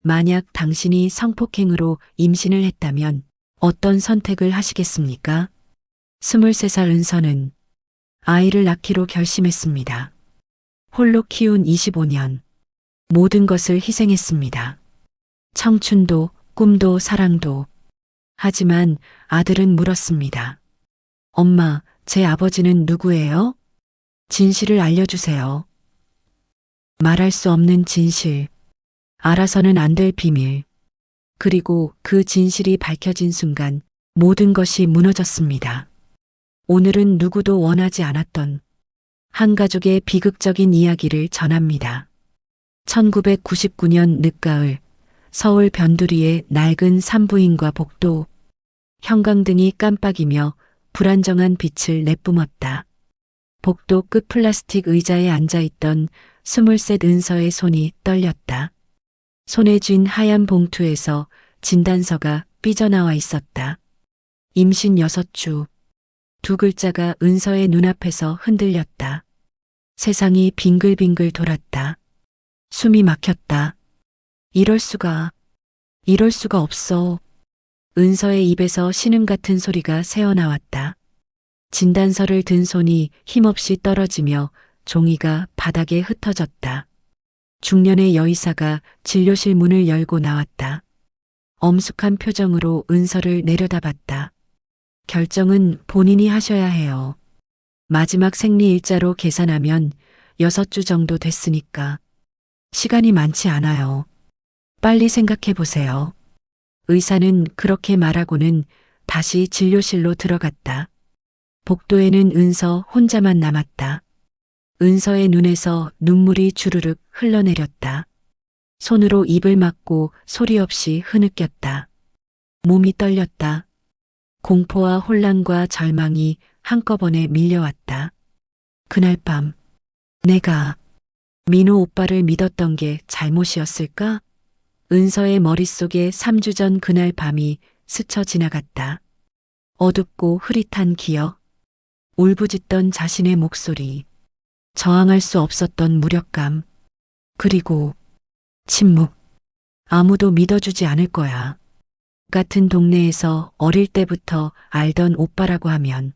만약 당신이 성폭행으로 임신을 했다면 어떤 선택을 하시겠습니까? 23살 은서는 아이를 낳기로 결심했습니다. 홀로 키운 25년. 모든 것을 희생했습니다. 청춘도, 꿈도, 사랑도. 하지만 아들은 물었습니다. 엄마, 제 아버지는 누구예요? 진실을 알려주세요. 말할 수 없는 진실. 알아서는 안 될 비밀. 그리고 그 진실이 밝혀진 순간 모든 것이 무너졌습니다. 오늘은 누구도 원하지 않았던 한 가족의 비극적인 이야기를 전합니다. 1999년 늦가을 서울 변두리의 낡은 산부인과 복도. 형광등이 깜빡이며 불안정한 빛을 내뿜었다. 복도 끝 플라스틱 의자에 앉아있던 23 은서의 손이 떨렸다. 손에 쥔 하얀 봉투에서 진단서가 삐져나와 있었다. 임신 6주. 두 글자가 은서의 눈앞에서 흔들렸다. 세상이 빙글빙글 돌았다. 숨이 막혔다. 이럴 수가 없어. 은서의 입에서 신음 같은 소리가 새어나왔다. 진단서를 든 손이 힘없이 떨어지며 종이가 바닥에 흩어졌다. 중년의 여의사가 진료실 문을 열고 나왔다. 엄숙한 표정으로 은서를 내려다봤다. 결정은 본인이 하셔야 해요. 마지막 생리일자로 계산하면 6주 정도 됐으니까. 시간이 많지 않아요. 빨리 생각해 보세요. 의사는 그렇게 말하고는 다시 진료실로 들어갔다. 복도에는 은서 혼자만 남았다. 은서의 눈에서 눈물이 주르륵 흘러내렸다. 손으로 입을 막고 소리 없이 흐느꼈다. 몸이 떨렸다. 공포와 혼란과 절망이 한꺼번에 밀려왔다. 그날 밤, 내가 민호 오빠를 믿었던 게 잘못이었을까? 은서의 머릿속에 3주 전 그날 밤이 스쳐 지나갔다. 어둡고 흐릿한 기억, 울부짖던 자신의 목소리, 저항할 수 없었던 무력감, 그리고 침묵. 아무도 믿어주지 않을 거야. 같은 동네에서 어릴 때부터 알던 오빠라고 하면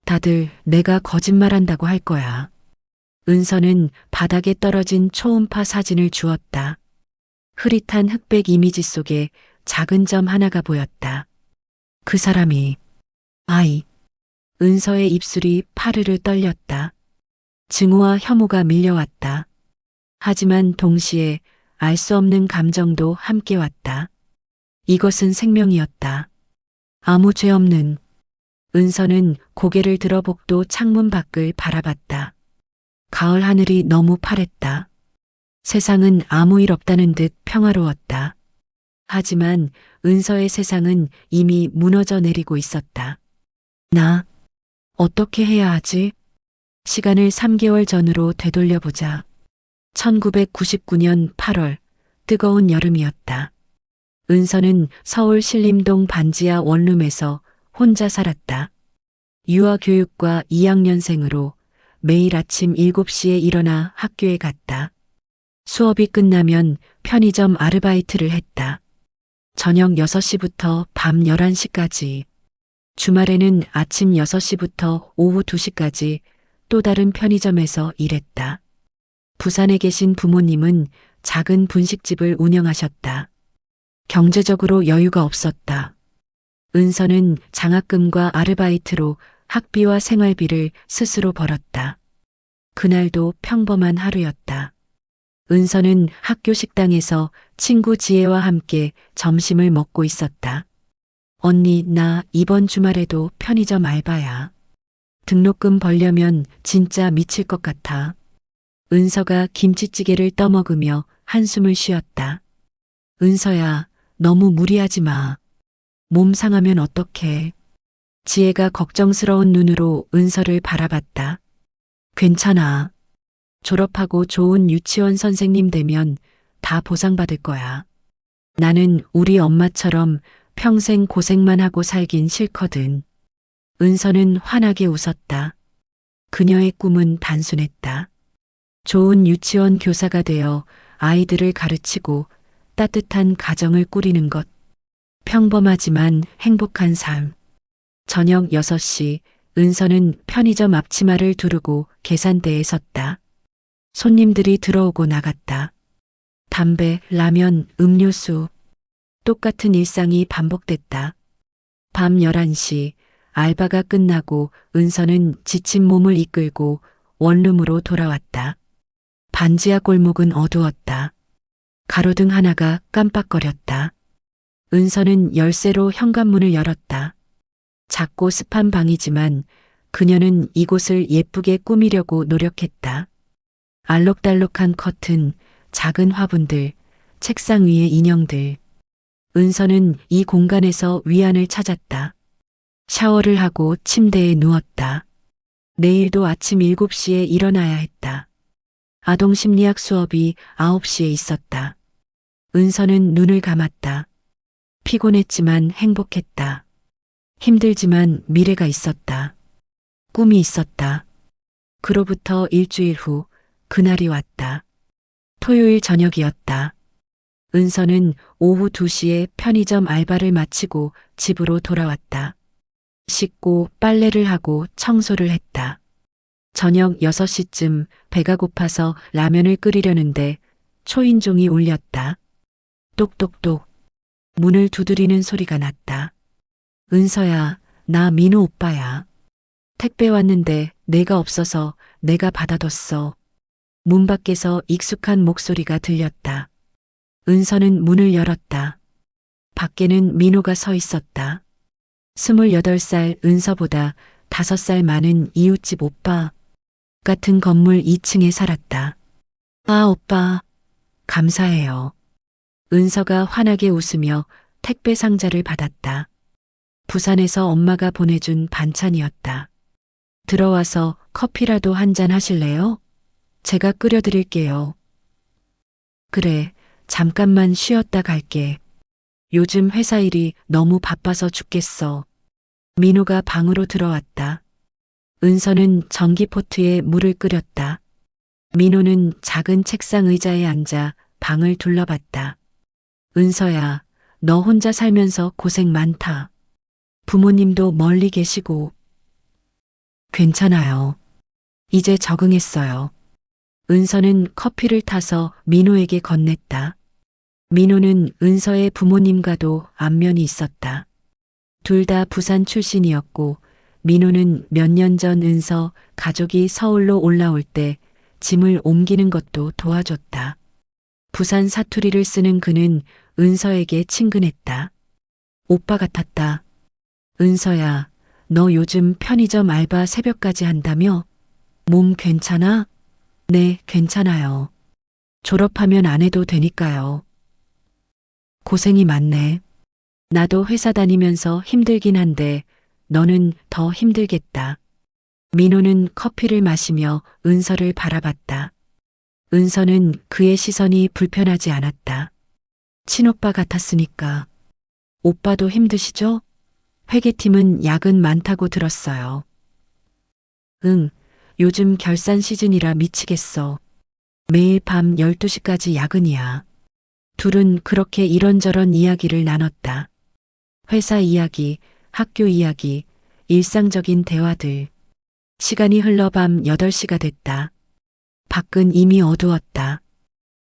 다들 내가 거짓말한다고 할 거야. 은서는 바닥에 떨어진 초음파 사진을 주었다. 흐릿한 흑백 이미지 속에 작은 점 하나가 보였다. 그 사람이 아이. 은서의 입술이 파르르 떨렸다. 증오와 혐오가 밀려왔다. 하지만 동시에 알 수 없는 감정도 함께 왔다. 이것은 생명이었다. 아무 죄 없는. 은서는 고개를 들어 복도 창문 밖을 바라봤다. 가을 하늘이 너무 파랬다. 세상은 아무 일 없다는 듯 평화로웠다. 하지만 은서의 세상은 이미 무너져 내리고 있었다. 나 어떻게 해야 하지? 시간을 3개월 전으로 되돌려보자. 1999년 8월 뜨거운 여름이었다. 은서는 서울 신림동 반지하 원룸에서 혼자 살았다. 유아교육과 2학년생으로 매일 아침 7시에 일어나 학교에 갔다. 수업이 끝나면 편의점 아르바이트를 했다. 저녁 6시부터 밤 11시까지. 주말에는 아침 6시부터 오후 2시까지 또 다른 편의점에서 일했다. 부산에 계신 부모님은 작은 분식집을 운영하셨다. 경제적으로 여유가 없었다. 은서는 장학금과 아르바이트로 학비와 생활비를 스스로 벌었다. 그날도 평범한 하루였다. 은서는 학교 식당에서 친구 지혜와 함께 점심을 먹고 있었다. 언니, 나 이번 주말에도 편의점 알바야. 등록금 벌려면 진짜 미칠 것 같아. 은서가 김치찌개를 떠먹으며 한숨을 쉬었다. 은서야, 너무 무리하지 마. 몸 상하면 어떡해. 지혜가 걱정스러운 눈으로 은서를 바라봤다. 괜찮아. 졸업하고 좋은 유치원 선생님 되면 다 보상받을 거야. 나는 우리 엄마처럼 평생 고생만 하고 살긴 싫거든. 은서는 환하게 웃었다. 그녀의 꿈은 단순했다. 좋은 유치원 교사가 되어 아이들을 가르치고 따뜻한 가정을 꾸리는 것. 평범하지만 행복한 삶. 저녁 6시 은서는 편의점 앞치마를 두르고 계산대에 섰다. 손님들이 들어오고 나갔다. 담배, 라면, 음료수. 똑같은 일상이 반복됐다. 밤 11시 알바가 끝나고 은서는 지친 몸을 이끌고 원룸으로 돌아왔다. 반지하 골목은 어두웠다. 가로등 하나가 깜빡거렸다. 은서는 열쇠로 현관문을 열었다. 작고 습한 방이지만 그녀는 이곳을 예쁘게 꾸미려고 노력했다. 알록달록한 커튼, 작은 화분들, 책상 위의 인형들. 은서는 이 공간에서 위안을 찾았다. 샤워를 하고 침대에 누웠다. 내일도 아침 7시에 일어나야 했다. 아동심리학 수업이 9시에 있었다. 은서는 눈을 감았다. 피곤했지만 행복했다. 힘들지만 미래가 있었다. 꿈이 있었다. 그로부터 일주일 후 그날이 왔다. 토요일 저녁이었다. 은서는 오후 2시에 편의점 알바를 마치고 집으로 돌아왔다. 씻고 빨래를 하고 청소를 했다. 저녁 6시쯤 배가 고파서 라면을 끓이려는데 초인종이 울렸다. 똑똑똑. 문을 두드리는 소리가 났다. 은서야, 나 민호 오빠야. 택배 왔는데 내가 없어서 내가 받아뒀어. 문 밖에서 익숙한 목소리가 들렸다. 은서는 문을 열었다. 밖에는 민호가 서 있었다. 28살 은서보다 5살 많은 이웃집 오빠. 같은 건물 2층에 살았다. 아, 오빠. 감사해요. 은서가 환하게 웃으며 택배 상자를 받았다. 부산에서 엄마가 보내준 반찬이었다. 들어와서 커피라도 한잔 하실래요? 제가 끓여드릴게요. 그래, 잠깐만 쉬었다 갈게. 요즘 회사 일이 너무 바빠서 죽겠어. 민호가 방으로 들어왔다. 은서는 전기포트에 물을 끓였다. 민호는 작은 책상 의자에 앉아 방을 둘러봤다. 은서야, 너 혼자 살면서 고생 많다. 부모님도 멀리 계시고. 괜찮아요. 이제 적응했어요. 은서는 커피를 타서 민호에게 건넸다. 민호는 은서의 부모님과도 안면이 있었다. 둘 다 부산 출신이었고 민호는 몇 년 전 은서 가족이 서울로 올라올 때 짐을 옮기는 것도 도와줬다. 부산 사투리를 쓰는 그는 은서에게 친근했다. 오빠 같았다. 은서야, 너 요즘 편의점 알바 새벽까지 한다며? 몸 괜찮아? 네, 괜찮아요. 졸업하면 안 해도 되니까요. 고생이 많네. 나도 회사 다니면서 힘들긴 한데 너는 더 힘들겠다. 민호는 커피를 마시며 은서를 바라봤다. 은서는 그의 시선이 불편하지 않았다. 친오빠 같았으니까. 오빠도 힘드시죠? 회계팀은 야근 많다고 들었어요. 응, 요즘 결산 시즌이라 미치겠어. 매일 밤 12시까지 야근이야. 둘은 그렇게 이런저런 이야기를 나눴다. 회사 이야기, 학교 이야기, 일상적인 대화들. 시간이 흘러 밤 8시가 됐다. 밖은 이미 어두웠다.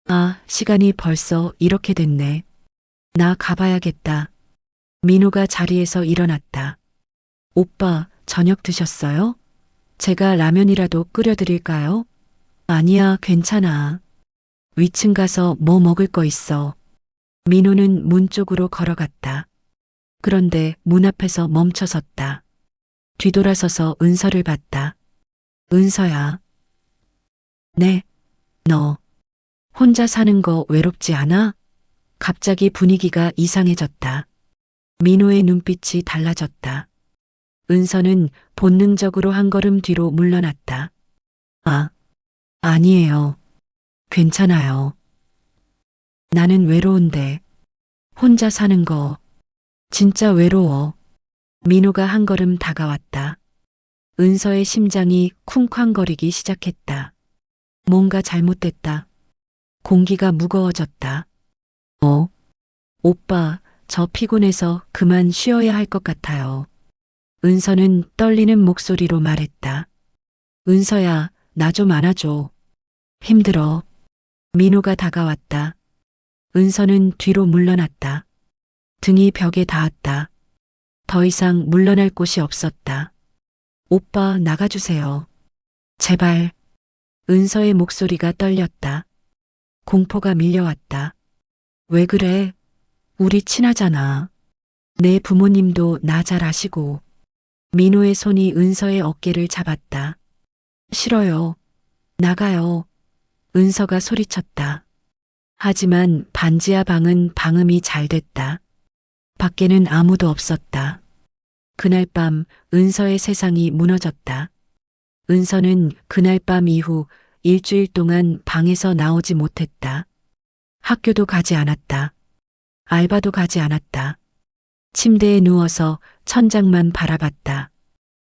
아, 시간이 벌써 이렇게 됐네. 나 가봐야겠다. 민호가 자리에서 일어났다. 오빠, 저녁 드셨어요? 제가 라면이라도 끓여드릴까요? 아니야, 괜찮아. 위층 가서 뭐 먹을 거 있어. 민호는 문 쪽으로 걸어갔다. 그런데 문 앞에서 멈춰섰다. 뒤돌아서서 은서를 봤다. 은서야. 네, 너 혼자 사는 거 외롭지 않아? 갑자기 분위기가 이상해졌다. 민호의 눈빛이 달라졌다. 은서는 본능적으로 한 걸음 뒤로 물러났다. 아, 아니에요. 괜찮아요. 나는 외로운데 혼자 사는 거 진짜 외로워. 민호가 한 걸음 다가왔다. 은서의 심장이 쿵쾅거리기 시작했다. 뭔가 잘못됐다. 공기가 무거워졌다. 오빠, 저 피곤해서 그만 쉬어야 할 것 같아요. 은서는 떨리는 목소리로 말했다. 은서야, 나 좀 안아줘. 힘들어. 민호가 다가왔다. 은서는 뒤로 물러났다. 등이 벽에 닿았다. 더 이상 물러날 곳이 없었다. 오빠, 나가주세요. 제발. 은서의 목소리가 떨렸다. 공포가 밀려왔다. 왜 그래? 우리 친하잖아. 내 부모님도 나 잘 아시고. 민호의 손이 은서의 어깨를 잡았다. 싫어요. 나가요. 은서가 소리쳤다. 하지만 반지하 방은 방음이 잘 됐다. 밖에는 아무도 없었다. 그날 밤 은서의 세상이 무너졌다. 은서는 그날 밤 이후 일주일 동안 방에서 나오지 못했다. 학교도 가지 않았다. 알바도 가지 않았다. 침대에 누워서 천장만 바라봤다.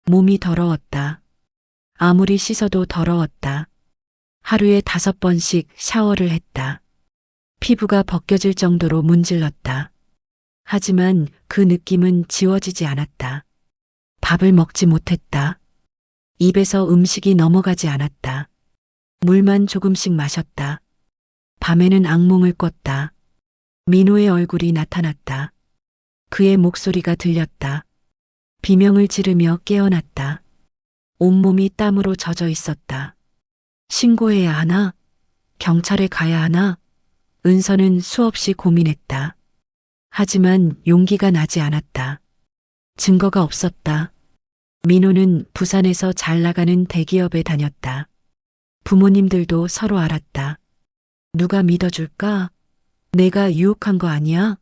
몸이 더러웠다. 아무리 씻어도 더러웠다. 하루에 5번씩 샤워를 했다. 피부가 벗겨질 정도로 문질렀다. 하지만 그 느낌은 지워지지 않았다. 밥을 먹지 못했다. 입에서 음식이 넘어가지 않았다. 물만 조금씩 마셨다. 밤에는 악몽을 꿨다. 민호의 얼굴이 나타났다. 그의 목소리가 들렸다. 비명을 지르며 깨어났다. 온몸이 땀으로 젖어 있었다. 신고해야 하나? 경찰에 가야 하나? 은서는 수없이 고민했다. 하지만 용기가 나지 않았다. 증거가 없었다. 민호는 부산에서 잘 나가는 대기업에 다녔다. 부모님들도 서로 알았다. 누가 믿어줄까? 내가 유혹한 거 아니야?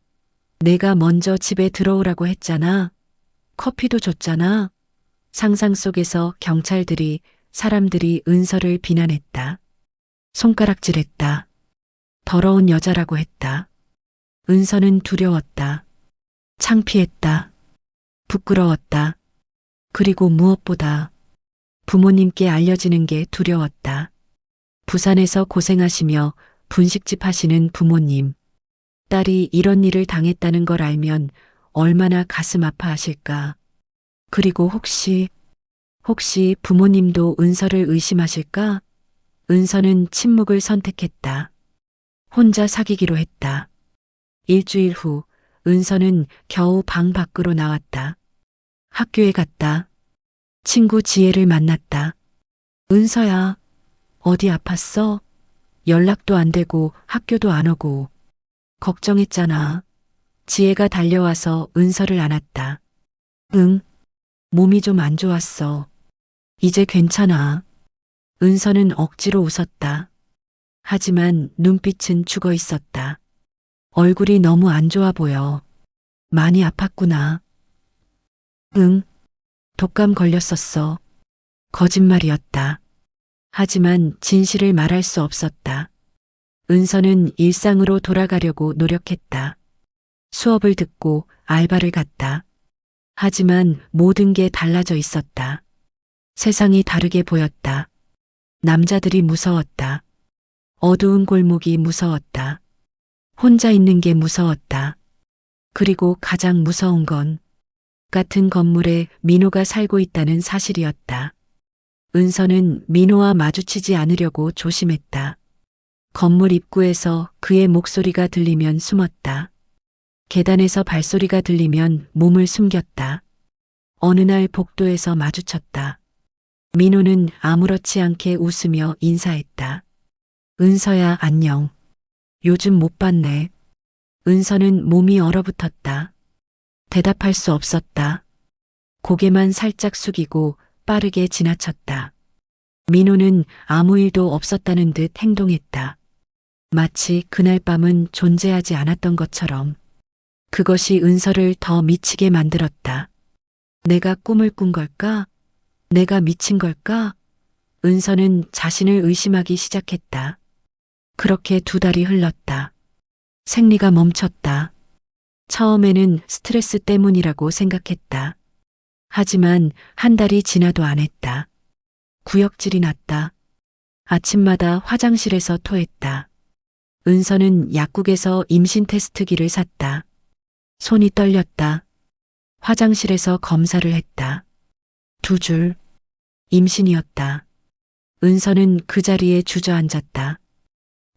내가 먼저 집에 들어오라고 했잖아. 커피도 줬잖아. 상상 속에서 경찰들이, 사람들이 은서를 비난했다. 손가락질했다. 더러운 여자라고 했다. 은서는 두려웠다. 창피했다. 부끄러웠다. 그리고 무엇보다 부모님께 알려지는 게 두려웠다. 부산에서 고생하시며 분식집 하시는 부모님. 딸이 이런 일을 당했다는 걸 알면 얼마나 가슴 아파하실까. 그리고 혹시 부모님도 은서를 의심하실까? 은서는 침묵을 선택했다. 혼자 사귀기로 했다. 일주일 후 은서는 겨우 방 밖으로 나왔다. 학교에 갔다. 친구 지혜를 만났다. 은서야, 어디 아팠어? 연락도 안 되고 학교도 안 오고. 걱정했잖아. 지혜가 달려와서 은서를 안았다. 응, 몸이 좀 안 좋았어. 이제 괜찮아. 은서는 억지로 웃었다. 하지만 눈빛은 죽어 있었다. 얼굴이 너무 안 좋아 보여. 많이 아팠구나. 응, 독감 걸렸었어. 거짓말이었다. 하지만 진실을 말할 수 없었다. 은서는 일상으로 돌아가려고 노력했다. 수업을 듣고 알바를 갔다. 하지만 모든 게 달라져 있었다. 세상이 다르게 보였다. 남자들이 무서웠다. 어두운 골목이 무서웠다. 혼자 있는 게 무서웠다. 그리고 가장 무서운 건 같은 건물에 민호가 살고 있다는 사실이었다. 은서는 민호와 마주치지 않으려고 조심했다. 건물 입구에서 그의 목소리가 들리면 숨었다. 계단에서 발소리가 들리면 몸을 숨겼다. 어느 날 복도에서 마주쳤다. 민호는 아무렇지 않게 웃으며 인사했다. 은서야, 안녕. 요즘 못 봤네. 은서는 몸이 얼어붙었다. 대답할 수 없었다. 고개만 살짝 숙이고 빠르게 지나쳤다. 민호는 아무 일도 없었다는 듯 행동했다. 마치 그날 밤은 존재하지 않았던 것처럼. 그것이 은서를 더 미치게 만들었다. 내가 꿈을 꾼 걸까? 내가 미친 걸까? 은서는 자신을 의심하기 시작했다. 그렇게 2달이 흘렀다. 생리가 멈췄다. 처음에는 스트레스 때문이라고 생각했다. 하지만 1달이 지나도 안 했다. 구역질이 났다. 아침마다 화장실에서 토했다. 은서는 약국에서 임신 테스트기를 샀다. 손이 떨렸다. 화장실에서 검사를 했다. 2줄. 임신이었다. 은서는 그 자리에 주저앉았다.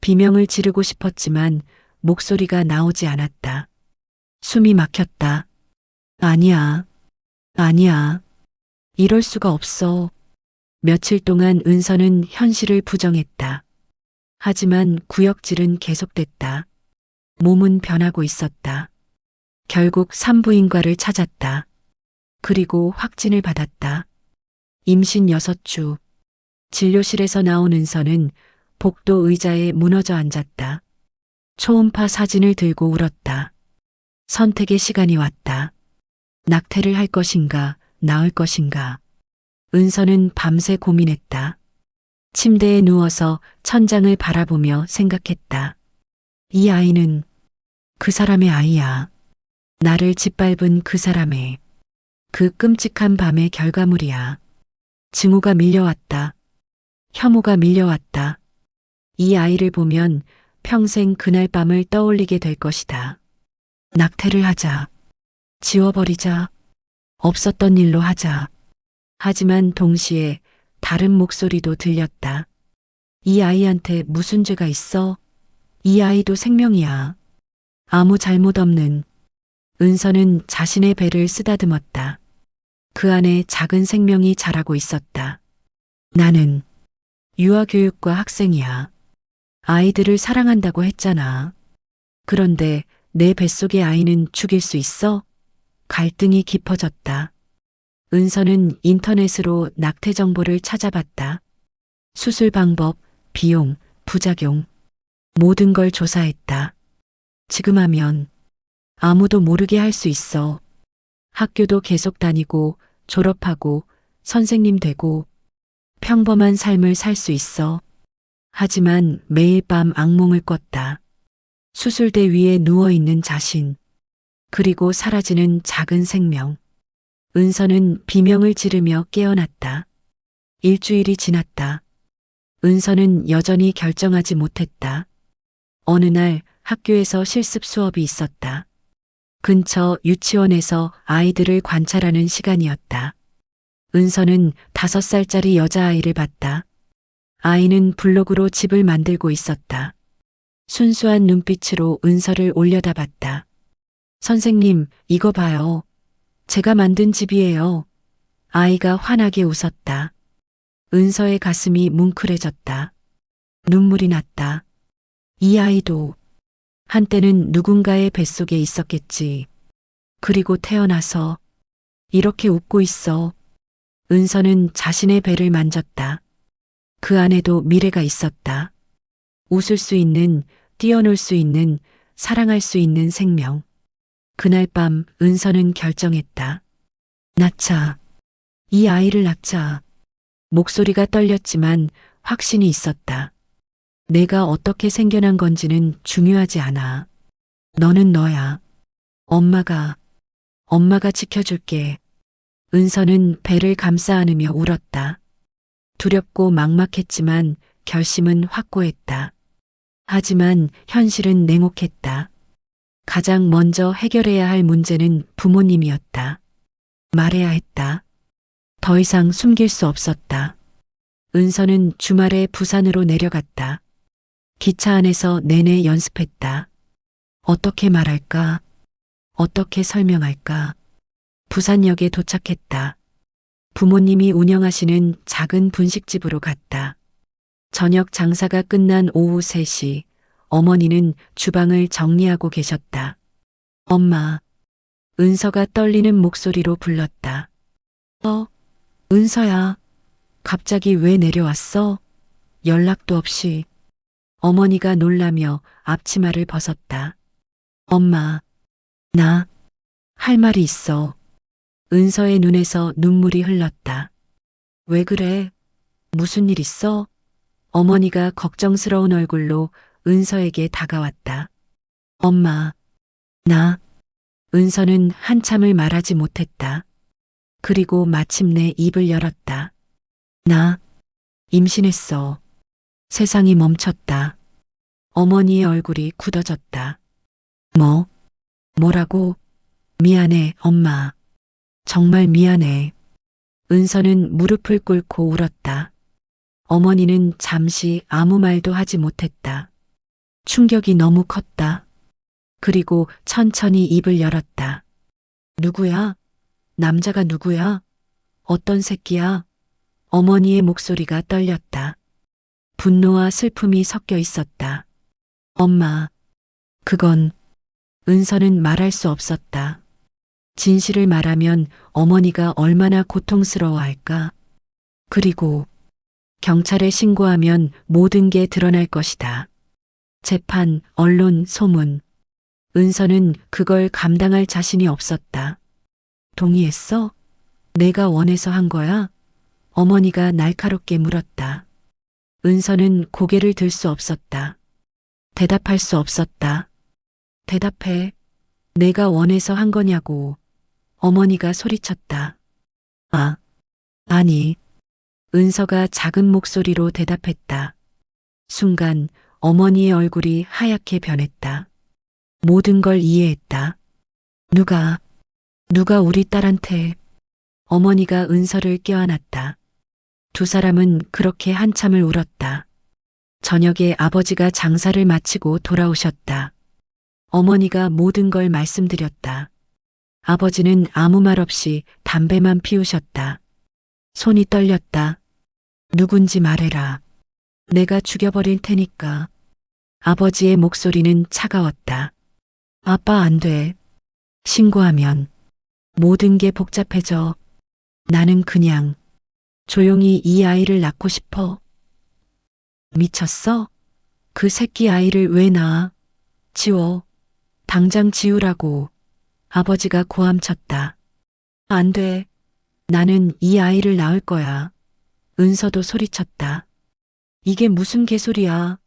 비명을 지르고 싶었지만 목소리가 나오지 않았다. 숨이 막혔다. 아니야. 아니야. 이럴 수가 없어. 며칠 동안 은서는 현실을 부정했다. 하지만 구역질은 계속됐다. 몸은 변하고 있었다. 결국 산부인과를 찾았다. 그리고 확진을 받았다. 임신 6주. 진료실에서 나온 은서는 복도 의자에 무너져 앉았다. 초음파 사진을 들고 울었다. 선택의 시간이 왔다. 낙태를 할 것인가, 낳을 것인가. 은서는 밤새 고민했다. 침대에 누워서 천장을 바라보며 생각했다. 이 아이는 그 사람의 아이야. 나를 짓밟은 그 사람의, 그 끔찍한 밤의 결과물이야. 증오가 밀려왔다. 혐오가 밀려왔다. 이 아이를 보면 평생 그날 밤을 떠올리게 될 것이다. 낙태를 하자. 지워버리자. 없었던 일로 하자. 하지만 동시에 다른 목소리도 들렸다. 이 아이한테 무슨 죄가 있어? 이 아이도 생명이야. 아무 잘못 없는. 은서는 자신의 배를 쓰다듬었다. 그 안에 작은 생명이 자라고 있었다. 나는 유아교육과 학생이야. 아이들을 사랑한다고 했잖아. 그런데 내 뱃속의 아이는 죽일 수 있어? 갈등이 깊어졌다. 은서는 인터넷으로 낙태 정보를 찾아봤다. 수술 방법, 비용, 부작용, 모든 걸 조사했다. 지금 하면 아무도 모르게 할 수 있어. 학교도 계속 다니고 졸업하고 선생님 되고 평범한 삶을 살 수 있어. 하지만 매일 밤 악몽을 꿨다. 수술대 위에 누워있는 자신, 그리고 사라지는 작은 생명. 은서는 비명을 지르며 깨어났다. 일주일이 지났다. 은서는 여전히 결정하지 못했다. 어느 날 학교에서 실습 수업이 있었다. 근처 유치원에서 아이들을 관찰하는 시간이었다. 은서는 5살짜리 여자아이를 봤다. 아이는 블록으로 집을 만들고 있었다. 순수한 눈빛으로 은서를 올려다봤다. 선생님, 이거 봐요. 제가 만든 집이에요. 아이가 환하게 웃었다. 은서의 가슴이 뭉클해졌다. 눈물이 났다. 이 아이도 한때는 누군가의 뱃속에 있었겠지. 그리고 태어나서 이렇게 웃고 있어. 은서는 자신의 배를 만졌다. 그 안에도 미래가 있었다. 웃을 수 있는, 뛰어놀 수 있는, 사랑할 수 있는 생명. 그날 밤 은서는 결정했다. 낳자. 이 아이를 낳자. 목소리가 떨렸지만 확신이 있었다. 내가 어떻게 생겨난 건지는 중요하지 않아. 너는 너야. 엄마가 지켜줄게. 은서는 배를 감싸 안으며 울었다. 두렵고 막막했지만 결심은 확고했다. 하지만 현실은 냉혹했다. 가장 먼저 해결해야 할 문제는 부모님이었다. 말해야 했다. 더 이상 숨길 수 없었다. 은서는 주말에 부산으로 내려갔다. 기차 안에서 내내 연습했다. 어떻게 말할까? 어떻게 설명할까? 부산역에 도착했다. 부모님이 운영하시는 작은 분식집으로 갔다. 저녁 장사가 끝난 오후 3시, 어머니는 주방을 정리하고 계셨다. 엄마, 은서가 떨리는 목소리로 불렀다. 은서야, 갑자기 왜 내려왔어? 연락도 없이. 어머니가 놀라며 앞치마를 벗었다. 엄마, 나 할 말이 있어. 은서의 눈에서 눈물이 흘렀다. 왜 그래? 무슨 일 있어? 어머니가 걱정스러운 얼굴로 은서에게 다가왔다. 엄마, 나. 은서는 한참을 말하지 못했다. 그리고 마침내 입을 열었다. 나 임신했어. 세상이 멈췄다. 어머니의 얼굴이 굳어졌다. 뭐라고? 미안해, 엄마. 정말 미안해. 은서는 무릎을 꿇고 울었다. 어머니는 잠시 아무 말도 하지 못했다. 충격이 너무 컸다. 그리고 천천히 입을 열었다. 누구야? 남자가 누구야? 어떤 새끼야? 어머니의 목소리가 떨렸다. 분노와 슬픔이 섞여 있었다. 엄마, 그건 은서는 말할 수 없었다. 진실을 말하면 어머니가 얼마나 고통스러워할까? 그리고 경찰에 신고하면 모든 게 드러날 것이다. 재판, 언론, 소문. 은서는 그걸 감당할 자신이 없었다. 동의했어? 내가 원해서 한 거야? 어머니가 날카롭게 물었다. 은서는 고개를 들 수 없었다. 대답할 수 없었다. 대답해. 내가 원해서 한 거냐고. 어머니가 소리쳤다. 아니. 은서가 작은 목소리로 대답했다. 순간 어머니의 얼굴이 하얗게 변했다. 모든 걸 이해했다. 누가 우리 딸한테. 어머니가 은서를 껴안았다. 두 사람은 그렇게 한참을 울었다. 저녁에 아버지가 장사를 마치고 돌아오셨다. 어머니가 모든 걸 말씀드렸다. 아버지는 아무 말 없이 담배만 피우셨다. 손이 떨렸다. 누군지 말해라. 내가 죽여버릴 테니까. 아버지의 목소리는 차가웠다. 아빠 안 돼. 신고하면 모든 게 복잡해져. 나는 그냥 조용히 이 아이를 낳고 싶어. 미쳤어? 그 새끼 아이를 왜 낳아? 지워. 당장 지우라고. 아버지가 고함쳤다. 안 돼. 나는 이 아이를 낳을 거야. 은서도 소리쳤다. 이게 무슨 개소리야.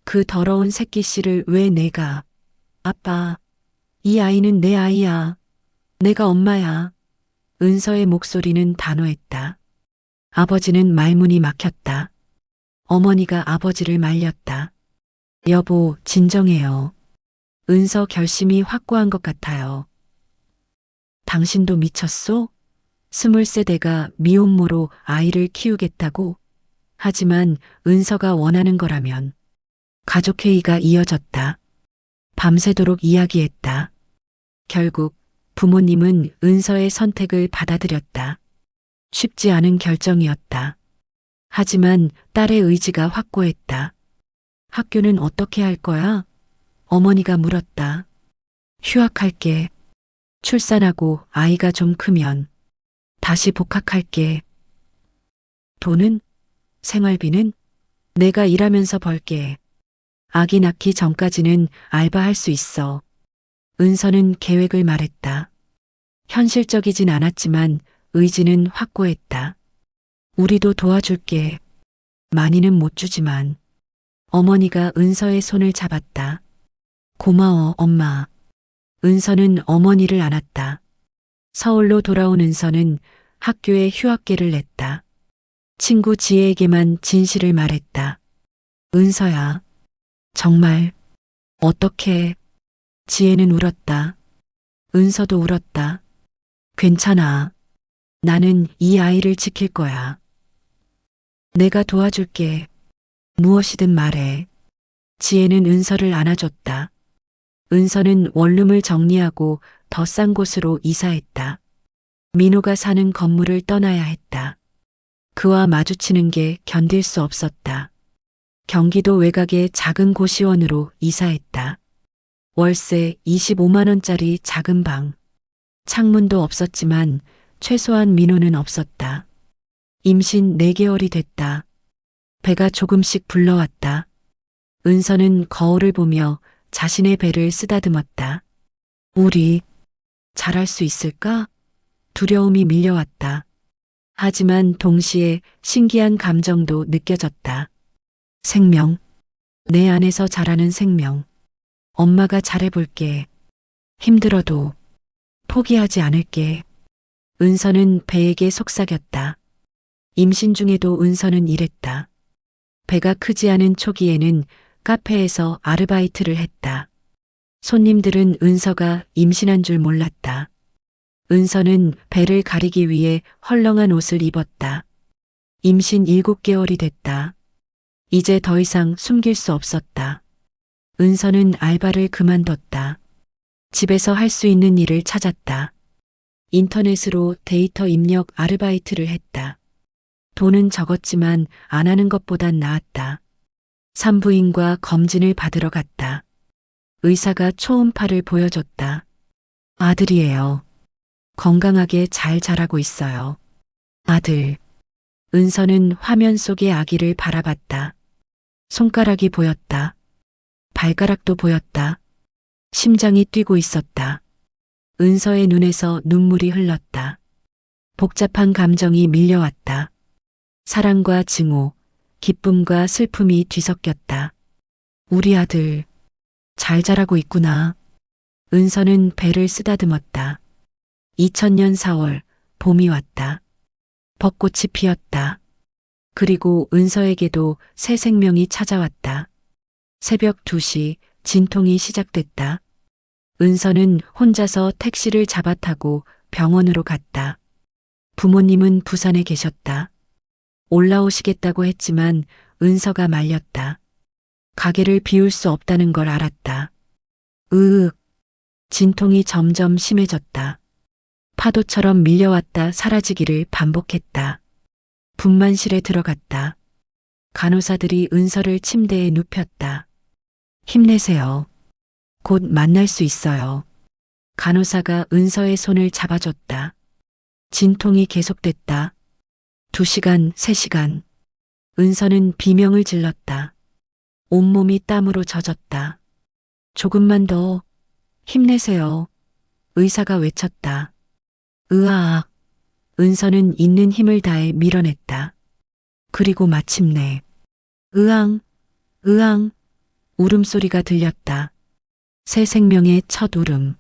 그 더러운 새끼 씨를 왜 내가. 아빠, 이 아이는 내 아이야. 내가 엄마야. 은서의 목소리는 단호했다. 아버지는 말문이 막혔다. 어머니가 아버지를 말렸다. 여보, 진정해요. 은서 결심이 확고한 것 같아요. 당신도 미쳤소? 20세대가 미혼모로 아이를 키우겠다고? 하지만 은서가 원하는 거라면. 가족회의가 이어졌다. 밤새도록 이야기했다. 결국 부모님은 은서의 선택을 받아들였다. 쉽지 않은 결정이었다. 하지만 딸의 의지가 확고했다. 학교는 어떻게 할 거야? 어머니가 물었다. 휴학할게. 출산하고 아이가 좀 크면 다시 복학할게. 돈은? 생활비는? 내가 일하면서 벌게. 아기 낳기 전까지는 알바할 수 있어. 은서는 계획을 말했다. 현실적이진 않았지만 의지는 확고했다. 우리도 도와줄게. 많이는 못 주지만. 어머니가 은서의 손을 잡았다. 고마워, 엄마. 은서는 어머니를 안았다. 서울로 돌아온 은서는 학교에 휴학계를 냈다. 친구 지혜에게만 진실을 말했다. 은서야. 정말. 어떻게. 지혜는 울었다. 은서도 울었다. 괜찮아. 나는 이 아이를 지킬 거야. 내가 도와줄게. 무엇이든 말해. 지혜는 은서를 안아줬다. 은서는 원룸을 정리하고 더 싼 곳으로 이사했다. 민호가 사는 건물을 떠나야 했다. 그와 마주치는 게 견딜 수 없었다. 경기도 외곽의 작은 고시원으로 이사했다. 월세 25만 원짜리 작은 방. 창문도 없었지만 최소한 민호는 없었다. 임신 4개월이 됐다. 배가 조금씩 불러왔다. 은서는 거울을 보며 자신의 배를 쓰다듬었다. 우리 잘할 수 있을까? 두려움이 밀려왔다. 하지만 동시에 신기한 감정도 느껴졌다. 생명. 내 안에서 자라는 생명. 엄마가 잘해볼게. 힘들어도 포기하지 않을게. 은서는 배에게 속삭였다. 임신 중에도 은서는 이랬다. 배가 크지 않은 초기에는 카페에서 아르바이트를 했다. 손님들은 은서가 임신한 줄 몰랐다. 은서는 배를 가리기 위해 헐렁한 옷을 입었다. 임신 7개월이 됐다. 이제 더 이상 숨길 수 없었다. 은서는 알바를 그만뒀다. 집에서 할 수 있는 일을 찾았다. 인터넷으로 데이터 입력 아르바이트를 했다. 돈은 적었지만 안 하는 것보단 나았다. 산부인과 검진을 받으러 갔다. 의사가 초음파를 보여줬다. 아들이에요. 건강하게 잘 자라고 있어요. 아들. 은서는 화면 속의 아기를 바라봤다. 손가락이 보였다. 발가락도 보였다. 심장이 뛰고 있었다. 은서의 눈에서 눈물이 흘렀다. 복잡한 감정이 밀려왔다. 사랑과 증오, 기쁨과 슬픔이 뒤섞였다. 우리 아들, 잘 자라고 있구나. 은서는 배를 쓰다듬었다. 2000년 4월, 봄이 왔다. 벚꽃이 피었다. 그리고 은서에게도 새 생명이 찾아왔다. 새벽 2시, 진통이 시작됐다. 은서는 혼자서 택시를 잡아타고 병원으로 갔다. 부모님은 부산에 계셨다. 올라오시겠다고 했지만 은서가 말렸다. 가게를 비울 수 없다는 걸 알았다. 으윽. 진통이 점점 심해졌다. 파도처럼 밀려왔다 사라지기를 반복했다. 분만실에 들어갔다. 간호사들이 은서를 침대에 눕혔다. 힘내세요. 곧 만날 수 있어요. 간호사가 은서의 손을 잡아줬다. 진통이 계속됐다. 2시간, 3시간. 은서는 비명을 질렀다. 온몸이 땀으로 젖었다. 조금만 더 힘내세요. 의사가 외쳤다. 으아악. 은서는 있는 힘을 다해 밀어냈다. 그리고 마침내 으앙, 으앙 울음소리가 들렸다. 새 생명의 첫 울음.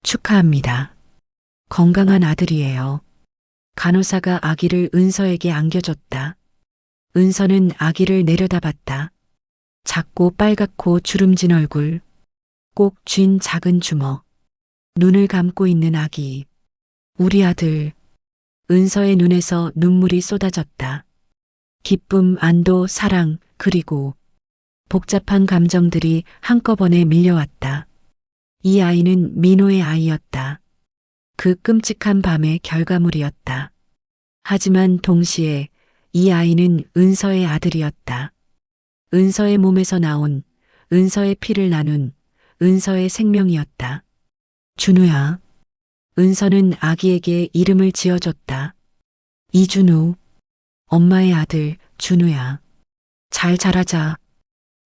축하합니다. 건강한 아들이에요. 간호사가 아기를 은서에게 안겨줬다. 은서는 아기를 내려다봤다. 작고 빨갛고 주름진 얼굴, 꼭 쥔 작은 주먹, 눈을 감고 있는 아기. 우리 아들. 은서의 눈에서 눈물이 쏟아졌다. 기쁨, 안도, 사랑, 그리고 복잡한 감정들이 한꺼번에 밀려왔다. 이 아이는 민호의 아이였다. 그 끔찍한 밤의 결과물이었다. 하지만 동시에 이 아이는 은서의 아들이었다. 은서의 몸에서 나온, 은서의 피를 나눈, 은서의 생명이었다. 준우야. 은서는 아기에게 이름을 지어줬다. 이준우. 엄마의 아들, 준우야. 잘 자라자.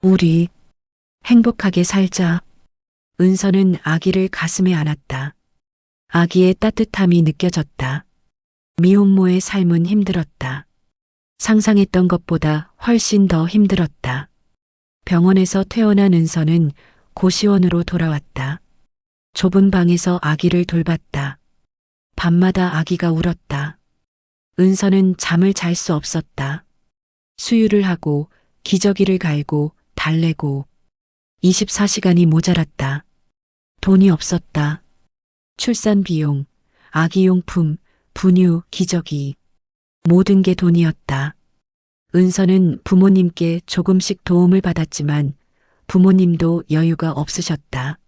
우리 행복하게 살자. 은서는 아기를 가슴에 안았다. 아기의 따뜻함이 느껴졌다. 미혼모의 삶은 힘들었다. 상상했던 것보다 훨씬 더 힘들었다. 병원에서 퇴원한 은서는 고시원으로 돌아왔다. 좁은 방에서 아기를 돌봤다. 밤마다 아기가 울었다. 은서는 잠을 잘 수 없었다. 수유를 하고 기저귀를 갈고 달래고 24시간이 모자랐다. 돈이 없었다. 출산 비용, 아기 용품, 분유, 기저귀. 모든 게 돈이었다. 은서는 부모님께 조금씩 도움을 받았지만 부모님도 여유가 없으셨다.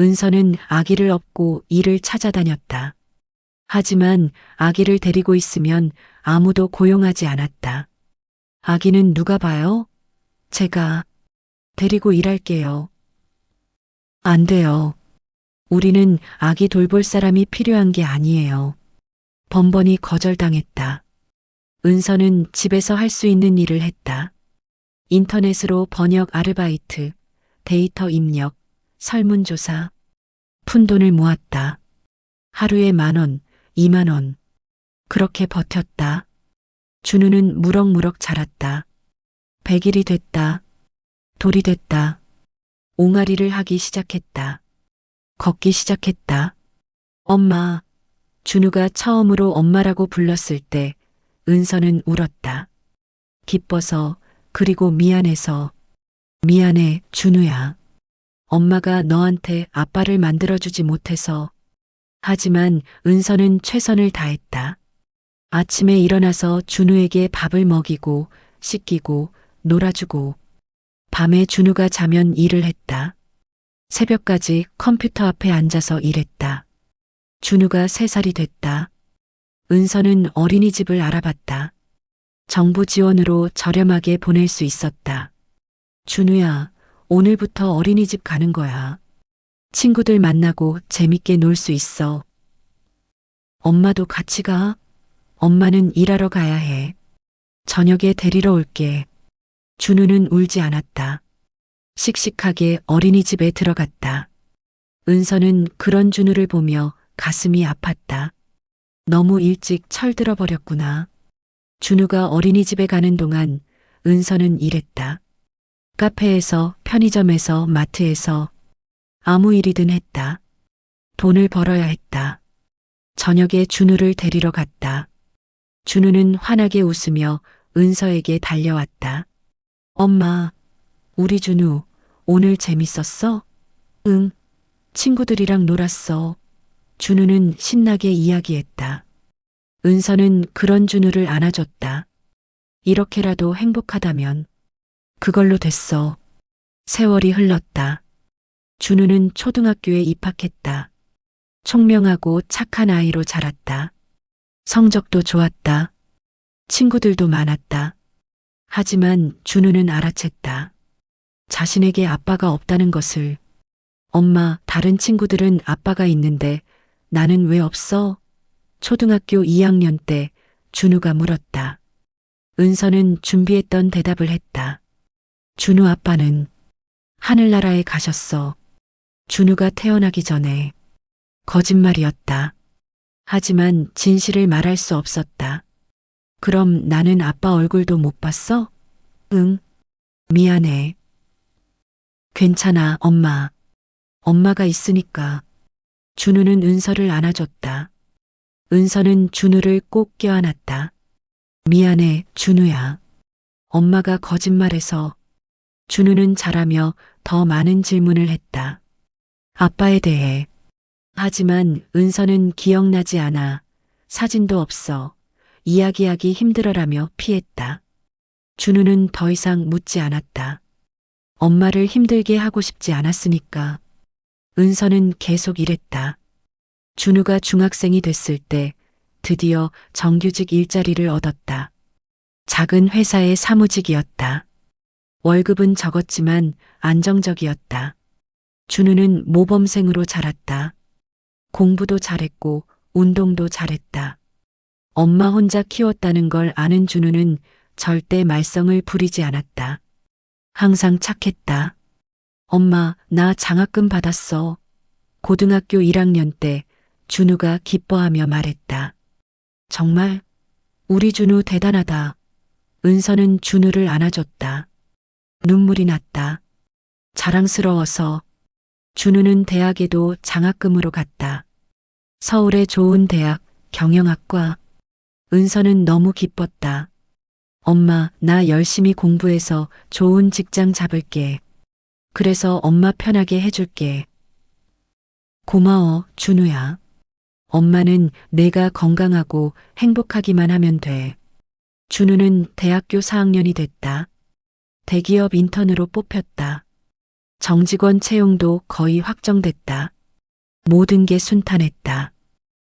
은서는 아기를 업고 일을 찾아다녔다. 하지만 아기를 데리고 있으면 아무도 고용하지 않았다. 아기는 누가 봐요? 제가 데리고 일할게요. 안 돼요. 우리는 아기 돌볼 사람이 필요한 게 아니에요. 번번이 거절당했다. 은서는 집에서 할 수 있는 일을 했다. 인터넷으로 번역 아르바이트, 데이터 입력, 설문조사, 푼돈을 모았다. 하루에 10,000원, 20,000원. 그렇게 버텼다. 준우는 무럭무럭 자랐다. 100일이 됐다. 돌이 됐다. 옹알이를 하기 시작했다. 걷기 시작했다. 엄마. 준우가 처음으로 엄마라고 불렀을 때 은서는 울었다. 기뻐서, 그리고 미안해서. 미안해, 준우야. 엄마가 너한테 아빠를 만들어주지 못해서. 하지만 은서는 최선을 다했다. 아침에 일어나서 준우에게 밥을 먹이고, 씻기고, 놀아주고, 밤에 준우가 자면 일을 했다. 새벽까지 컴퓨터 앞에 앉아서 일했다. 준우가 3살이 됐다. 은서는 어린이집을 알아봤다. 정부 지원으로 저렴하게 보낼 수 있었다. 준우야, 오늘부터 어린이집 가는 거야. 친구들 만나고 재밌게 놀 수 있어. 엄마도 같이 가. 엄마는 일하러 가야 해. 저녁에 데리러 올게. 준우는 울지 않았다. 씩씩하게 어린이집에 들어갔다. 은서는 그런 준우를 보며 가슴이 아팠다. 너무 일찍 철들어 버렸구나. 준우가 어린이집에 가는 동안 은서는 일했다. 카페에서, 편의점에서, 마트에서 아무 일이든 했다. 돈을 벌어야 했다. 저녁에 준우를 데리러 갔다. 준우는 환하게 웃으며 은서에게 달려왔다. 엄마, 우리 준우 오늘 재밌었어? 응, 친구들이랑 놀았어. 준우는 신나게 이야기했다. 은서는 그런 준우를 안아줬다. 이렇게라도 행복하다면 그걸로 됐어. 세월이 흘렀다. 준우는 초등학교에 입학했다. 총명하고 착한 아이로 자랐다. 성적도 좋았다. 친구들도 많았다. 하지만 준우는 알아챘다. 자신에게 아빠가 없다는 것을. 엄마, 다른 친구들은 아빠가 있는데 나는 왜 없어? 초등학교 2학년 때 준우가 물었다. 은서는 준비했던 대답을 했다. 준우 아빠는 하늘나라에 가셨어. 준우가 태어나기 전에. 거짓말이었다. 하지만 진실을 말할 수 없었다. 그럼 나는 아빠 얼굴도 못 봤어? 응. 미안해. 괜찮아, 엄마. 엄마가 있으니까. 준우는 은서를 안아줬다. 은서는 준우를 꼭 껴안았다. 미안해, 준우야. 엄마가 거짓말해서. 준우는 자라며 더 많은 질문을 했다. 아빠에 대해. 하지만 은서는 기억나지 않아. 사진도 없어. 이야기하기 힘들어라며 피했다. 준우는 더 이상 묻지 않았다. 엄마를 힘들게 하고 싶지 않았으니까. 은서는 계속 일했다. 준우가 중학생이 됐을 때 드디어 정규직 일자리를 얻었다. 작은 회사의 사무직이었다. 월급은 적었지만 안정적이었다. 준우는 모범생으로 자랐다. 공부도 잘했고 운동도 잘했다. 엄마 혼자 키웠다는 걸 아는 준우는 절대 말썽을 부리지 않았다. 항상 착했다. 엄마, 나 장학금 받았어. 고등학교 1학년 때 준우가 기뻐하며 말했다. 정말? 우리 준우 대단하다. 은서는 준우를 안아줬다. 눈물이 났다. 자랑스러워서. 준우는 대학에도 장학금으로 갔다. 서울의 좋은 대학, 경영학과. 은서는 너무 기뻤다. 엄마, 나 열심히 공부해서 좋은 직장 잡을게. 그래서 엄마 편하게 해줄게. 고마워, 준우야. 엄마는 내가 건강하고 행복하기만 하면 돼. 준우는 대학교 4학년이 됐다. 대기업 인턴으로 뽑혔다. 정직원 채용도 거의 확정됐다. 모든 게 순탄했다.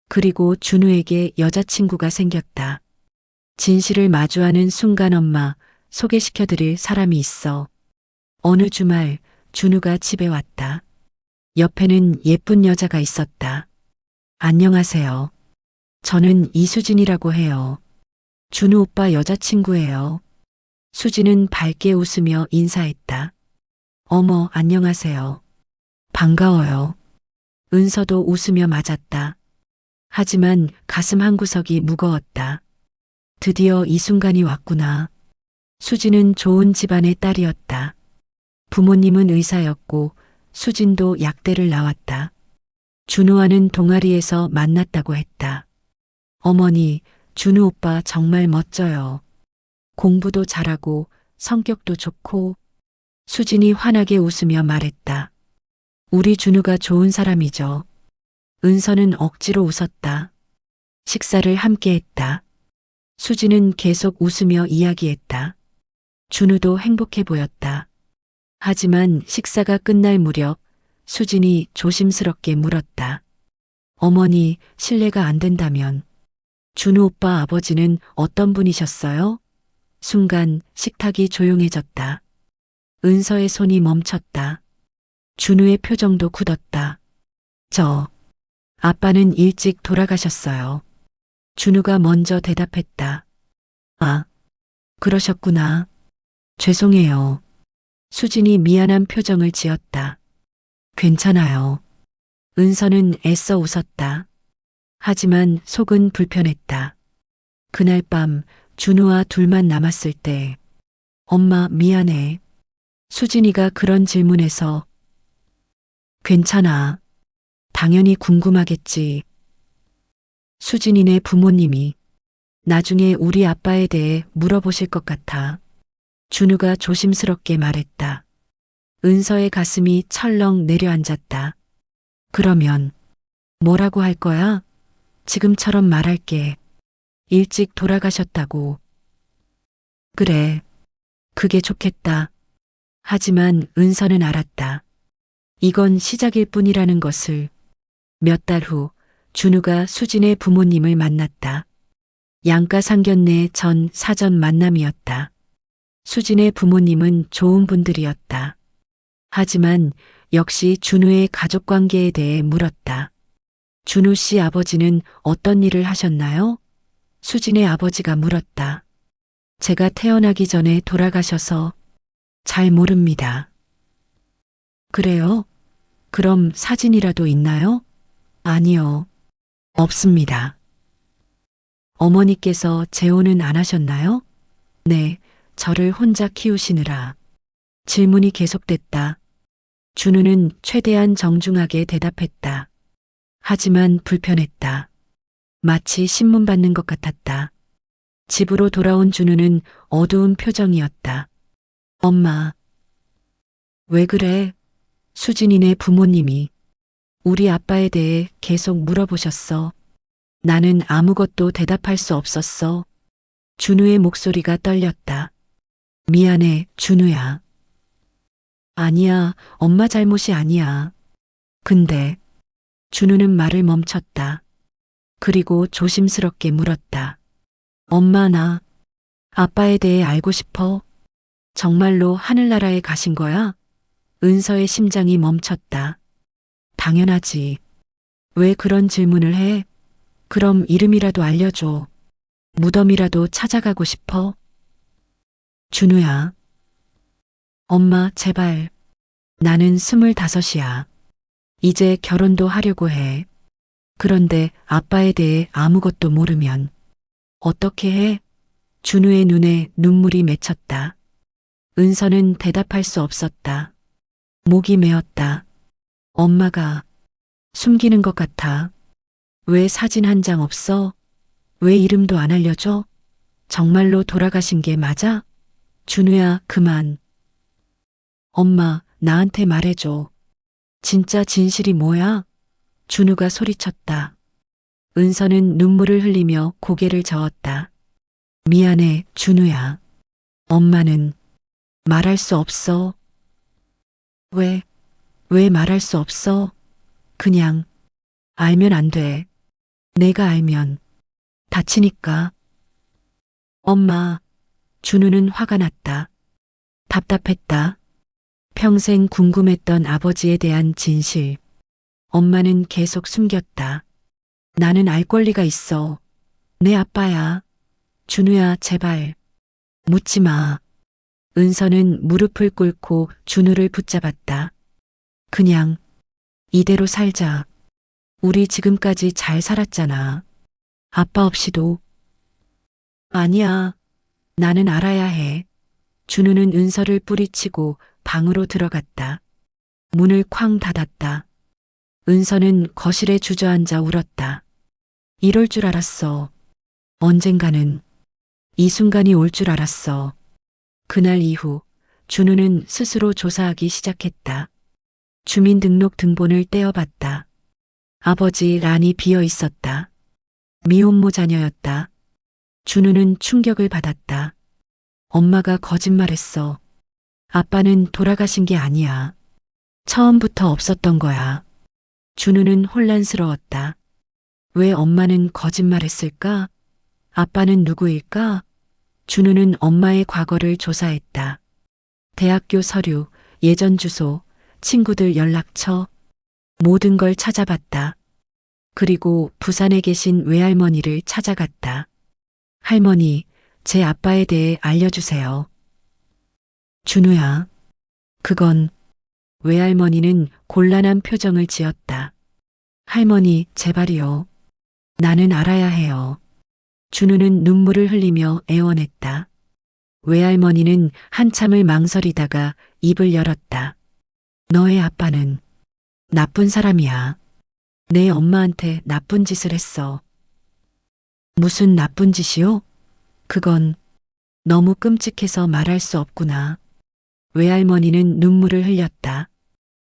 그리고 준우에게 여자친구가 생겼다. 진실을 마주하는 순간 엄마, 소개시켜드릴 사람이 있어. 어느 주말 준우가 집에 왔다. 옆에는 예쁜 여자가 있었다. 안녕하세요. 저는 이수진이라고 해요. 준우 오빠 여자친구예요. 수진은 밝게 웃으며 인사했다. 어머, 안녕하세요. 반가워요. 은서도 웃으며 맞았다. 하지만 가슴 한구석이 무거웠다. 드디어 이 순간이 왔구나. 수진은 좋은 집안의 딸이었다. 부모님은 의사였고 수진도 약대를 나왔다. 준우와는 동아리에서 만났다고 했다. 어머니, 준우 오빠 정말 멋져요. 공부도 잘하고 성격도 좋고. 수진이 환하게 웃으며 말했다. 우리 준우가 좋은 사람이죠. 은서는 억지로 웃었다. 식사를 함께 했다. 수진은 계속 웃으며 이야기했다. 준우도 행복해 보였다. 하지만 식사가 끝날 무렵 수진이 조심스럽게 물었다. 어머니, 실례가 안 된다면 준우 오빠 아버지는 어떤 분이셨어요? 순간 식탁이 조용해졌다. 은서의 손이 멈췄다. 준우의 표정도 굳었다. 아빠는 일찍 돌아가셨어요. 준우가 먼저 대답했다. 아, 그러셨구나. 죄송해요. 수진이 미안한 표정을 지었다. 괜찮아요. 은서는 애써 웃었다. 하지만 속은 불편했다. 그날 밤 준우와 둘만 남았을 때 엄마 미안해. 수진이가 그런 질문에서 괜찮아. 당연히 궁금하겠지. 수진이네 부모님이 나중에 우리 아빠에 대해 물어보실 것 같아. 준우가 조심스럽게 말했다. 은서의 가슴이 철렁 내려앉았다. 그러면 뭐라고 할 거야? 지금처럼 말할게. 일찍 돌아가셨다고. 그래. 그게 좋겠다. 하지만 은서는 알았다. 이건 시작일 뿐이라는 것을. 몇 달 후 준우가 수진의 부모님을 만났다. 양가 상견례 전 사전 만남이었다. 수진의 부모님은 좋은 분들이었다. 하지만 역시 준우의 가족관계에 대해 물었다. 준우 씨 아버지는 어떤 일을 하셨나요? 수진의 아버지가 물었다. 제가 태어나기 전에 돌아가셔서 잘 모릅니다. 그래요? 그럼 사진이라도 있나요? 아니요. 없습니다. 어머니께서 재혼은 안 하셨나요? 네, 저를 혼자 키우시느라. 질문이 계속됐다. 준우는 최대한 정중하게 대답했다. 하지만 불편했다. 마치 신문 받는 것 같았다. 집으로 돌아온 준우는 어두운 표정이었다. 엄마. 왜 그래? 수진이네 부모님이 우리 아빠에 대해 계속 물어보셨어. 나는 아무것도 대답할 수 없었어. 준우의 목소리가 떨렸다. 미안해, 준우야. 아니야, 엄마 잘못이 아니야. 근데 준우는 말을 멈췄다. 그리고 조심스럽게 물었다. 엄마, 나 아빠에 대해 알고 싶어. 정말로 하늘나라에 가신 거야? 은서의 심장이 멈췄다. 당연하지. 왜 그런 질문을 해? 그럼 이름이라도 알려줘. 무덤이라도 찾아가고 싶어? 준우야. 엄마, 제발. 나는 25이야. 이제 결혼도 하려고 해. 그런데 아빠에 대해 아무것도 모르면 어떻게 해? 준우의 눈에 눈물이 맺혔다. 은서는 대답할 수 없었다. 목이 메었다. 엄마가 숨기는 것 같아. 왜 사진 한 장 없어? 왜 이름도 안 알려줘? 정말로 돌아가신 게 맞아? 준우야, 그만. 엄마, 나한테 말해줘. 진짜 진실이 뭐야? 준우가 소리쳤다. 은서는 눈물을 흘리며 고개를 저었다. 미안해, 준우야. 엄마는 말할 수 없어. 왜 말할 수 없어? 그냥 알면 안 돼. 내가 알면 다치니까. 엄마, 준우는 화가 났다. 답답했다. 평생 궁금했던 아버지에 대한 진실. 엄마는 계속 숨겼다. 나는 알 권리가 있어. 내 아빠야. 준우야, 제발. 묻지 마. 은서는 무릎을 꿇고 준우를 붙잡았다. 그냥 이대로 살자. 우리 지금까지 잘 살았잖아. 아빠 없이도. 아니야. 나는 알아야 해. 준우는 은서를 뿌리치고 방으로 들어갔다. 문을 쾅 닫았다. 은서는 거실에 주저앉아 울었다. 이럴 줄 알았어. 언젠가는 이 순간이 올 줄 알았어. 그날 이후 준우는 스스로 조사하기 시작했다. 주민등록 등본을 떼어봤다. 아버지 란이 비어 있었다. 미혼모 자녀였다. 준우는 충격을 받았다. 엄마가 거짓말했어. 아빠는 돌아가신 게 아니야. 처음부터 없었던 거야. 준우는 혼란스러웠다. 왜 엄마는 거짓말했을까? 아빠는 누구일까? 준우는 엄마의 과거를 조사했다. 대학교 서류, 예전 주소, 친구들 연락처, 모든 걸 찾아봤다. 그리고 부산에 계신 외할머니를 찾아갔다. 할머니, 제 아빠에 대해 알려주세요. 준우야, 그건 외할머니는 곤란한 표정을 지었다. 할머니, 제발이요. 나는 알아야 해요. 준우는 눈물을 흘리며 애원했다. 외할머니는 한참을 망설이다가 입을 열었다. 너의 아빠는 나쁜 사람이야. 내 엄마한테 나쁜 짓을 했어. 무슨 나쁜 짓이요? 그건 너무 끔찍해서 말할 수 없구나. 외할머니는 눈물을 흘렸다.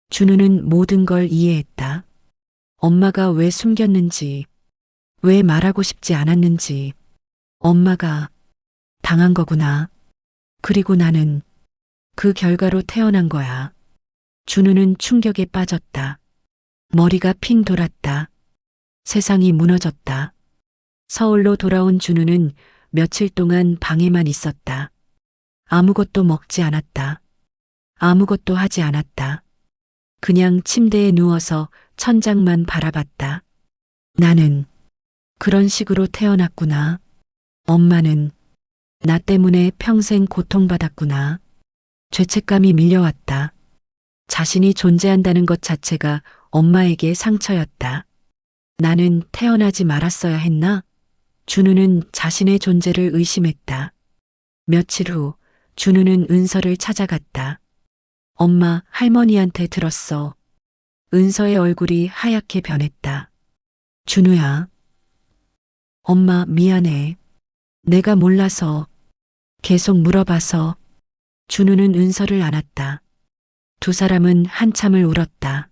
준우는 모든 걸 이해했다. 엄마가 왜 숨겼는지, 왜 말하고 싶지 않았는지, 엄마가 당한 거구나. 그리고 나는 그 결과로 태어난 거야. 준우는 충격에 빠졌다. 머리가 핑 돌았다. 세상이 무너졌다. 서울로 돌아온 준우는 며칠 동안 방에만 있었다. 아무것도 먹지 않았다. 아무것도 하지 않았다. 그냥 침대에 누워서 천장만 바라봤다. 나는 그런 식으로 태어났구나. 엄마는 나 때문에 평생 고통받았구나. 죄책감이 밀려왔다. 자신이 존재한다는 것 자체가 엄마에게 상처였다. 나는 태어나지 말았어야 했나? 준우는 자신의 존재를 의심했다. 며칠 후 준우는 은서를 찾아갔다. 엄마, 할머니한테 들었어. 은서의 얼굴이 하얗게 변했다. 준우야. 엄마, 미안해. 내가 몰라서 계속 물어봐서. 준우는 은서를 안았다. 두 사람은 한참을 울었다.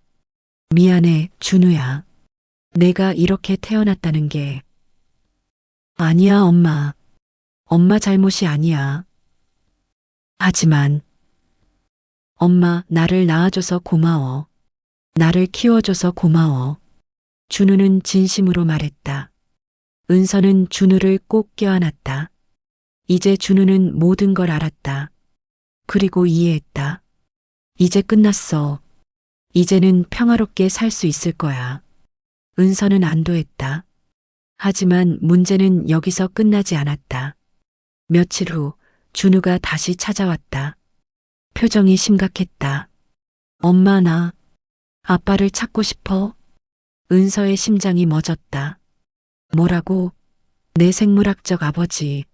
미안해, 준우야. 내가 이렇게 태어났다는 게. 아니야, 엄마. 엄마 잘못이 아니야. 하지만 엄마, 나를 낳아줘서 고마워. 나를 키워줘서 고마워. 준우는 진심으로 말했다. 은서는 준우를 꼭 껴안았다. 이제 준우는 모든 걸 알았다. 그리고 이해했다. 이제 끝났어. 이제는 평화롭게 살 수 있을 거야. 은서는 안도했다. 하지만 문제는 여기서 끝나지 않았다. 며칠 후 준우가 다시 찾아왔다. 표정이 심각했다. 엄마, 나 아빠를 찾고 싶어. 은서의 심장이 멎었다. 뭐라고? 내 생물학적 아버지.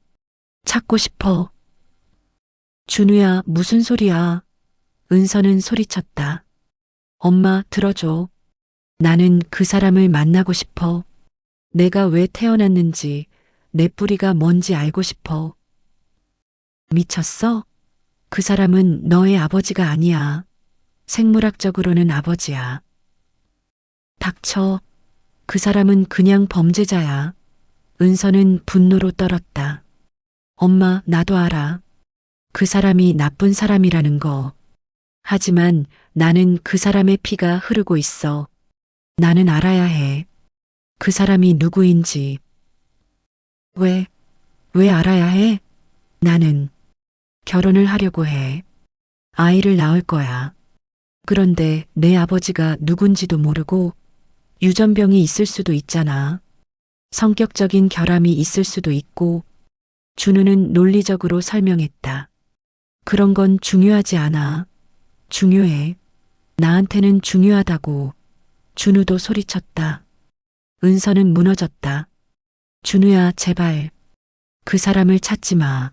찾고 싶어. 준우야, 무슨 소리야? 은서는 소리쳤다. 엄마, 들어줘. 나는 그 사람을 만나고 싶어. 내가 왜 태어났는지, 내 뿌리가 뭔지 알고 싶어. 미쳤어? 그 사람은 너의 아버지가 아니야. 생물학적으로는 아버지야. 닥쳐. 그 사람은 그냥 범죄자야. 은서는 분노로 떨었다. 엄마, 나도 알아. 그 사람이 나쁜 사람이라는 거. 하지만 나는 그 사람의 피가 흐르고 있어. 나는 알아야 해. 그 사람이 누구인지. 왜 알아야 해? 나는 결혼을 하려고 해. 아이를 낳을 거야. 그런데 내 아버지가 누군지도 모르고 유전병이 있을 수도 있잖아. 성격적인 결함이 있을 수도 있고. 준우는 논리적으로 설명했다. 그런 건 중요하지 않아. 중요해. 나한테는 중요하다고. 준우도 소리쳤다. 은서는 무너졌다. 준우야, 제발. 그 사람을 찾지 마.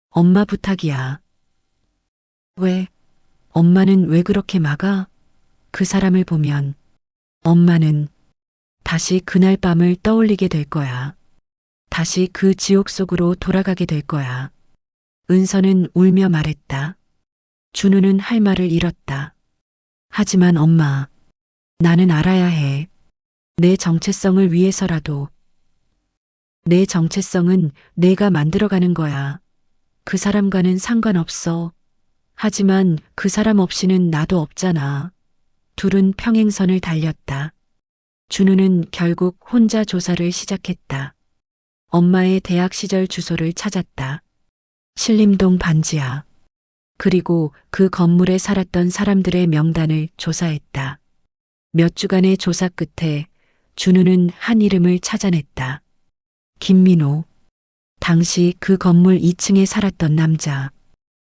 엄마 부탁이야. 왜? 엄마는 왜 그렇게 막아? 그 사람을 보면 엄마는 다시 그날 밤을 떠올리게 될 거야. 다시 그 지옥 속으로 돌아가게 될 거야. 은서는 울며 말했다. 준우는 할 말을 잃었다. 하지만 엄마, 나는 알아야 해. 내 정체성을 위해서라도. 내 정체성은 내가 만들어가는 거야. 그 사람과는 상관없어. 하지만 그 사람 없이는 나도 없잖아. 둘은 평행선을 달렸다. 준우는 결국 혼자 조사를 시작했다. 엄마의 대학 시절 주소를 찾았다. 신림동 반지하. 그리고 그 건물에 살았던 사람들의 명단을 조사했다. 몇 주간의 조사 끝에 준우는 한 이름을 찾아냈다. 김민호. 당시 그 건물 2층에 살았던 남자.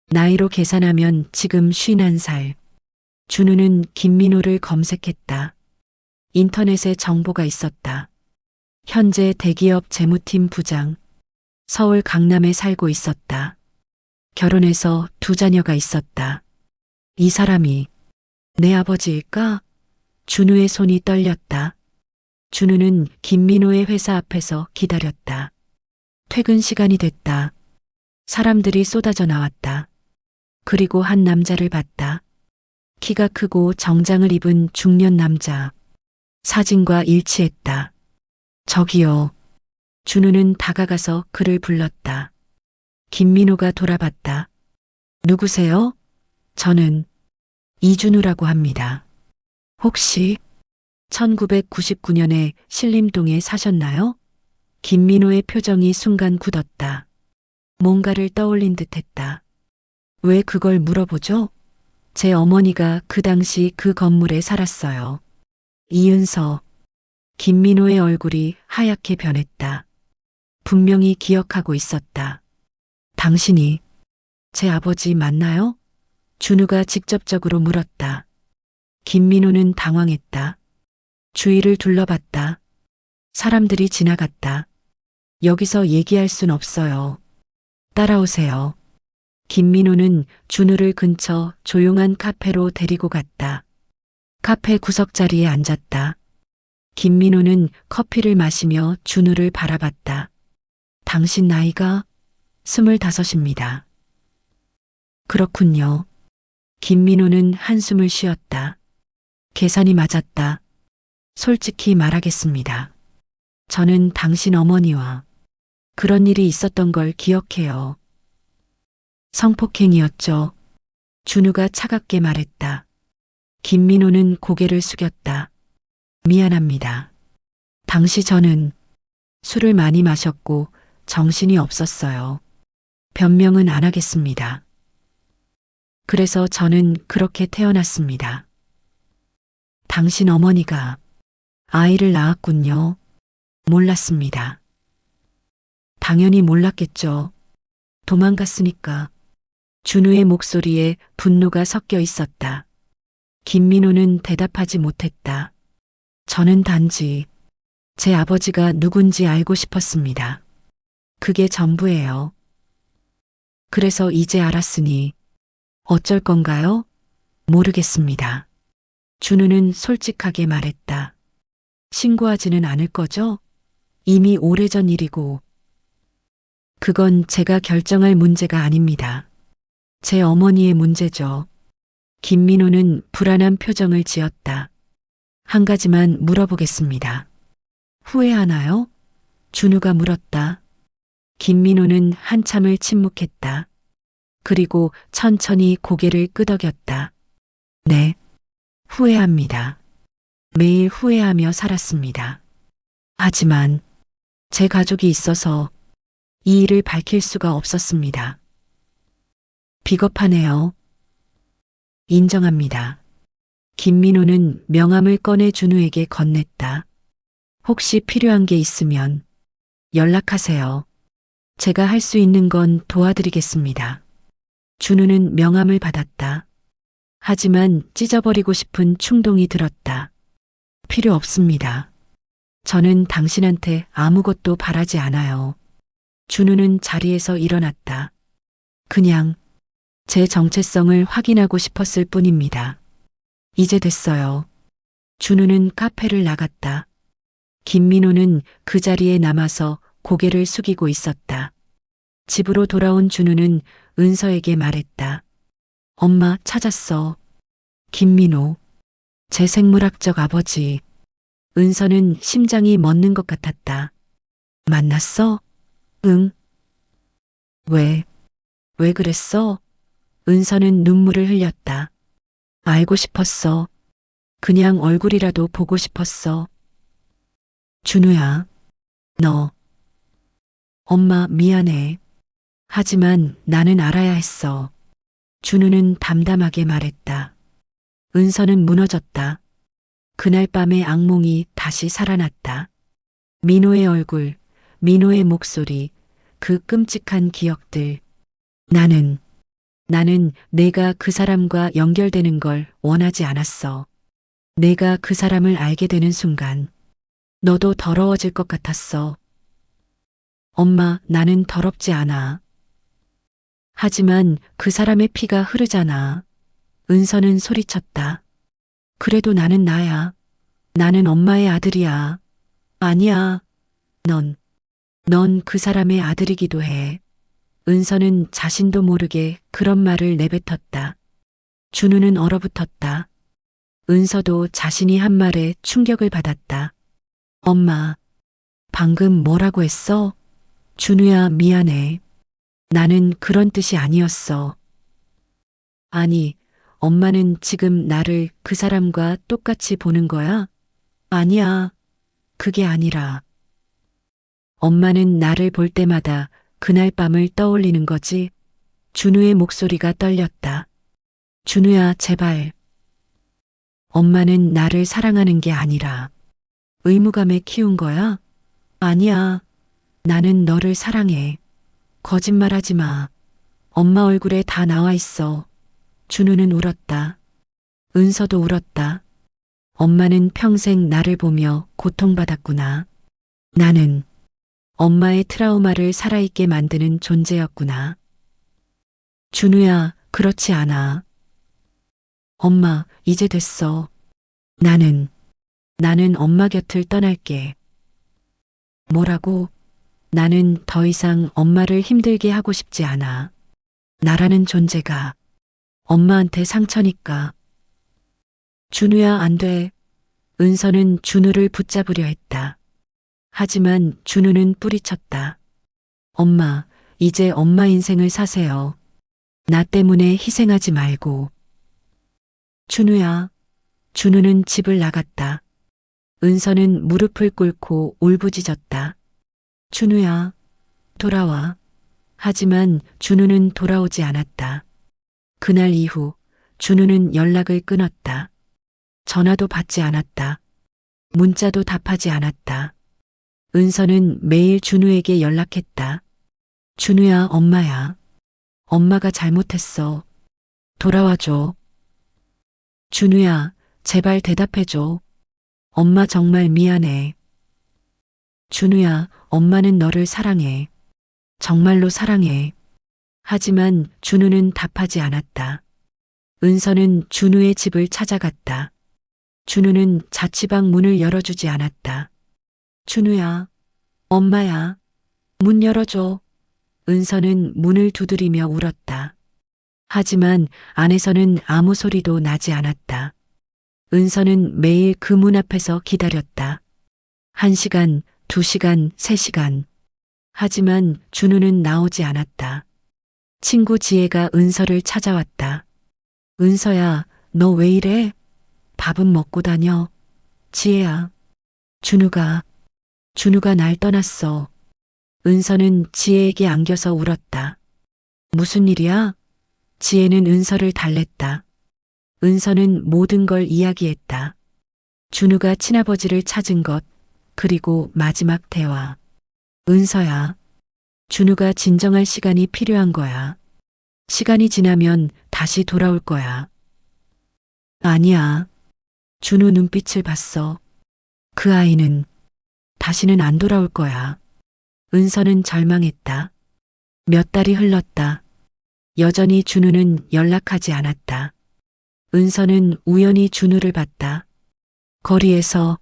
나이로 계산하면 지금 51살. 준우는 김민호를 검색했다. 인터넷에 정보가 있었다. 현재 대기업 재무팀 부장. 서울 강남에 살고 있었다. 결혼해서 2자녀가 있었다. 이 사람이 내 아버지일까? 준우의 손이 떨렸다. 준우는 김민호의 회사 앞에서 기다렸다. 퇴근 시간이 됐다. 사람들이 쏟아져 나왔다. 그리고 한 남자를 봤다. 키가 크고 정장을 입은 중년 남자. 사진과 일치했다. 저기요. 준우는 다가가서 그를 불렀다. 김민호가 돌아봤다. 누구세요? 저는 이준우라고 합니다. 혹시 1999년에 신림동에 사셨나요? 김민호의 표정이 순간 굳었다. 뭔가를 떠올린 듯했다. 왜 그걸 물어보죠? 제 어머니가 그 당시 그 건물에 살았어요. 이은서. 김민호의 얼굴이 하얗게 변했다. 분명히 기억하고 있었다. 당신이 제 아버지 맞나요? 준우가 직접적으로 물었다. 김민호는 당황했다. 주위를 둘러봤다. 사람들이 지나갔다. 여기서 얘기할 순 없어요. 따라오세요. 김민호는 준우를 근처 조용한 카페로 데리고 갔다. 카페 구석자리에 앉았다. 김민호는 커피를 마시며 준우를 바라봤다. 당신 나이가 25입니다. 그렇군요. 김민호는 한숨을 쉬었다. 계산이 맞았다. 솔직히 말하겠습니다. 저는 당신 어머니와 그런 일이 있었던 걸 기억해요. 성폭행이었죠. 준우가 차갑게 말했다. 김민호는 고개를 숙였다. 미안합니다. 당시 저는 술을 많이 마셨고 정신이 없었어요. 변명은 안 하겠습니다. 그래서 저는 그렇게 태어났습니다. 당신 어머니가 아이를 낳았군요. 몰랐습니다. 당연히 몰랐겠죠. 도망갔으니까. 준우의 목소리에 분노가 섞여 있었다. 김민호는 대답하지 못했다. 저는 단지 제 아버지가 누군지 알고 싶었습니다. 그게 전부예요. 그래서 이제 알았으니 어쩔 건가요? 모르겠습니다. 준우는 솔직하게 말했다. 신고하지는 않을 거죠? 이미 오래전 일이고. 그건 제가 결정할 문제가 아닙니다. 제 어머니의 문제죠. 김민호는 불안한 표정을 지었다. 한 가지만 물어보겠습니다. 후회하나요? 준우가 물었다. 김민호는 한참을 침묵했다. 그리고 천천히 고개를 끄덕였다. 네, 후회합니다. 매일 후회하며 살았습니다. 하지만 제 가족이 있어서 이 일을 밝힐 수가 없었습니다. 비겁하네요. 인정합니다. 김민호는 명함을 꺼내 준우에게 건넸다. 혹시 필요한 게 있으면 연락하세요. 제가 할 수 있는 건 도와드리겠습니다. 준우는 명함을 받았다. 하지만 찢어버리고 싶은 충동이 들었다. 필요 없습니다. 저는 당신한테 아무것도 바라지 않아요. 준우는 자리에서 일어났다. 그냥 제 정체성을 확인하고 싶었을 뿐입니다. 이제 됐어요. 준우는 카페를 나갔다. 김민호는 그 자리에 남아서 고개를 숙이고 있었다. 집으로 돌아온 준우는 은서에게 말했다. 엄마 찾았어. 김민호. 제 생물학적 아버지. 은서는 심장이 멎는 것 같았다. 만났어? 응. 왜? 왜 그랬어? 은서는 눈물을 흘렸다. 알고 싶었어. 그냥 얼굴이라도 보고 싶었어. 준우야, 너. 엄마 미안해. 하지만 나는 알아야 했어. 준우는 담담하게 말했다. 은서는 무너졌다. 그날 밤의 악몽이 다시 살아났다. 민호의 얼굴, 민호의 목소리, 그 끔찍한 기억들. 나는 내가 그 사람과 연결되는 걸 원하지 않았어. 내가 그 사람을 알게 되는 순간, 너도 더러워질 것 같았어. 엄마, 나는 더럽지 않아. 하지만 그 사람의 피가 흐르잖아. 은서는 소리쳤다. 그래도 나는 나야. 나는 엄마의 아들이야. 아니야. 넌 그 사람의 아들이기도 해. 은서는 자신도 모르게 그런 말을 내뱉었다. 준우는 얼어붙었다. 은서도 자신이 한 말에 충격을 받았다. 엄마, 방금 뭐라고 했어? 준우야, 미안해. 나는 그런 뜻이 아니었어. 아니, 엄마는 지금 나를 그 사람과 똑같이 보는 거야? 아니야, 그게 아니라. 엄마는 나를 볼 때마다 그날 밤을 떠올리는 거지. 준우의 목소리가 떨렸다. 준우야, 제발. 엄마는 나를 사랑하는 게 아니라 의무감에 키운 거야? 아니야. 나는 너를 사랑해. 거짓말하지 마. 엄마 얼굴에 다 나와 있어. 준우는 울었다. 은서도 울었다. 엄마는 평생 나를 보며 고통받았구나. 나는 엄마의 트라우마를 살아있게 만드는 존재였구나. 준우야, 그렇지 않아. 엄마, 이제 됐어. 나는 엄마 곁을 떠날게. 뭐라고? 나는 더 이상 엄마를 힘들게 하고 싶지 않아. 나라는 존재가 엄마한테 상처니까. 준우야, 안 돼. 은서는 준우를 붙잡으려 했다. 하지만 준우는 뿌리쳤다. 엄마, 이제 엄마 인생을 사세요. 나 때문에 희생하지 말고. 준우야. 준우는 집을 나갔다. 은서는 무릎을 꿇고 울부짖었다. 준우야, 돌아와. 하지만 준우는 돌아오지 않았다. 그날 이후 준우는 연락을 끊었다. 전화도 받지 않았다. 문자도 답하지 않았다. 은서는 매일 준우에게 연락했다. 준우야, 엄마야. 엄마가 잘못했어. 돌아와줘. 준우야, 제발 대답해줘. 엄마 정말 미안해. 준우야, 엄마는 너를 사랑해. 정말로 사랑해. 하지만 준우는 답하지 않았다. 은서는 준우의 집을 찾아갔다. 준우는 자취방 문을 열어주지 않았다. 준우야, 엄마야, 문 열어줘. 은서는 문을 두드리며 울었다. 하지만 안에서는 아무 소리도 나지 않았다. 은서는 매일 그 문 앞에서 기다렸다. 1시간, 2시간, 3시간. 하지만 준우는 나오지 않았다. 친구 지혜가 은서를 찾아왔다. 은서야, 너 왜 이래? 밥은 먹고 다녀. 지혜야, 준우가 날 떠났어. 은서는 지혜에게 안겨서 울었다. 무슨 일이야? 지혜는 은서를 달랬다. 은서는 모든 걸 이야기했다. 준우가 친아버지를 찾은 것, 그리고 마지막 대화. 은서야, 준우가 진정할 시간이 필요한 거야. 시간이 지나면 다시 돌아올 거야. 아니야. 준우 눈빛을 봤어. 그 아이는 다시는 안 돌아올 거야. 은서는 절망했다. 몇 달이 흘렀다. 여전히 준우는 연락하지 않았다. 은서는 우연히 준우를 봤다. 거리에서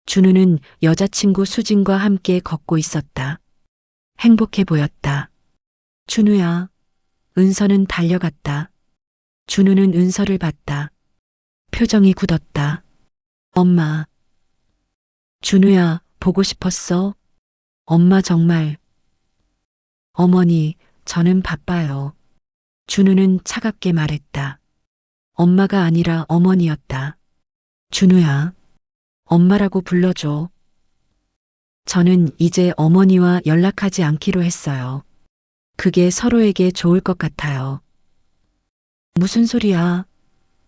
준우는 여자친구 수진과 함께 걷고 있었다. 행복해 보였다. 준우야. 은서는 달려갔다. 준우는 은서를 봤다. 표정이 굳었다. 엄마. 준우야, 보고 싶었어? 엄마 정말. 어머니, 저는 바빠요. 준우는 차갑게 말했다. 엄마가 아니라 어머니였다. 준우야, 엄마라고 불러줘. 저는 이제 어머니와 연락하지 않기로 했어요. 그게 서로에게 좋을 것 같아요. 무슨 소리야?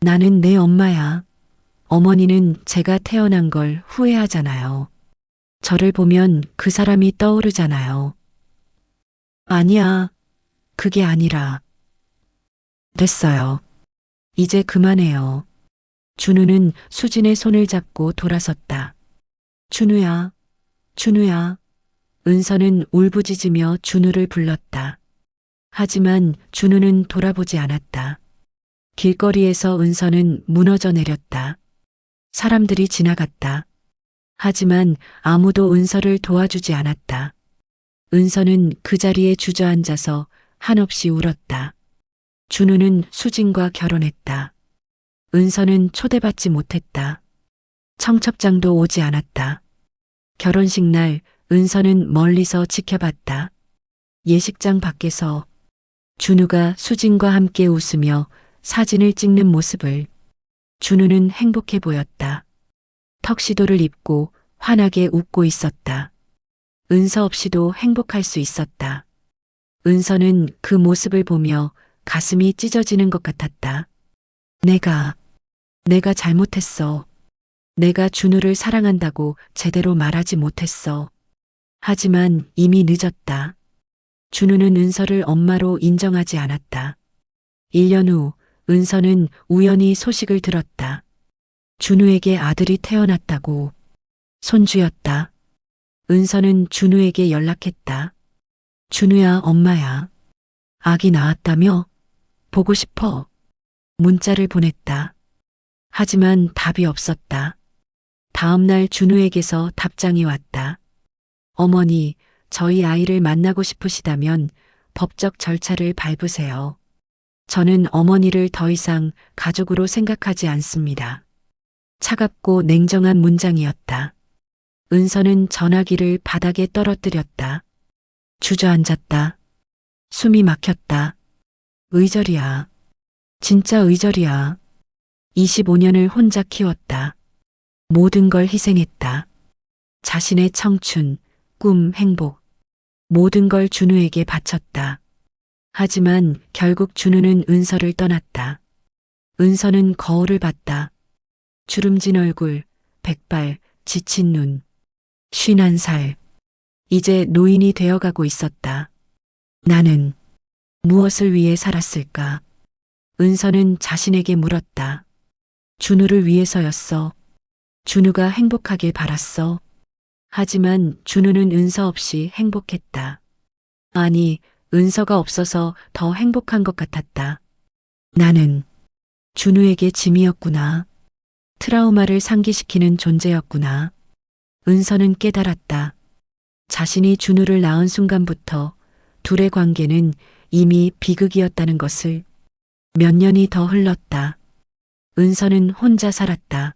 나는 내 엄마야. 어머니는 제가 태어난 걸 후회하잖아요. 저를 보면 그 사람이 떠오르잖아요. 아니야. 그게 아니라. 됐어요. 이제 그만해요. 준우는 수진의 손을 잡고 돌아섰다. 준우야, 준우야. 은서는 울부짖으며 준우를 불렀다. 하지만 준우는 돌아보지 않았다. 길거리에서 은서는 무너져 내렸다. 사람들이 지나갔다. 하지만 아무도 은서를 도와주지 않았다. 은서는 그 자리에 주저앉아서 한없이 울었다. 준우는 수진과 결혼했다. 은서는 초대받지 못했다. 청첩장도 오지 않았다. 결혼식 날 은서는 멀리서 지켜봤다. 예식장 밖에서 준우가 수진과 함께 웃으며 사진을 찍는 모습을. 준우는 행복해 보였다. 턱시도를 입고 환하게 웃고 있었다. 은서 없이도 행복할 수 있었다. 은서는 그 모습을 보며 가슴이 찢어지는 것 같았다. 내가 잘못했어. 내가 준우를 사랑한다고 제대로 말하지 못했어. 하지만 이미 늦었다. 준우는 은서를 엄마로 인정하지 않았다. 1년 후 은서는 우연히 소식을 들었다. 준우에게 아들이 태어났다고. 손주였다. 은서는 준우에게 연락했다. 준우야, 엄마야. 아기 낳았다며? 보고 싶어. 문자를 보냈다. 하지만 답이 없었다. 다음 날 준우에게서 답장이 왔다. 어머니, 저희 아이를 만나고 싶으시다면 법적 절차를 밟으세요. 저는 어머니를 더 이상 가족으로 생각하지 않습니다. 차갑고 냉정한 문장이었다. 은서는 전화기를 바닥에 떨어뜨렸다. 주저앉았다. 숨이 막혔다. 의절이야. 진짜 의절이야. 25년을 혼자 키웠다. 모든 걸 희생했다. 자신의 청춘, 꿈, 행복, 모든 걸 준우에게 바쳤다. 하지만 결국 준우는 은서를 떠났다. 은서는 거울을 봤다. 주름진 얼굴, 백발, 지친 눈, 51살. 이제 노인이 되어가고 있었다. 나는 무엇을 위해 살았을까? 은서는 자신에게 물었다. 준우를 위해서였어. 준우가 행복하길 바랐어. 하지만 준우는 은서 없이 행복했다. 아니, 은서가 없어서 더 행복한 것 같았다. 나는 준우에게 짐이었구나. 트라우마를 상기시키는 존재였구나. 은서는 깨달았다. 자신이 준우를 낳은 순간부터 둘의 관계는 이미 비극이었다는 것을. 몇 년이 더 흘렀다. 은서는 혼자 살았다.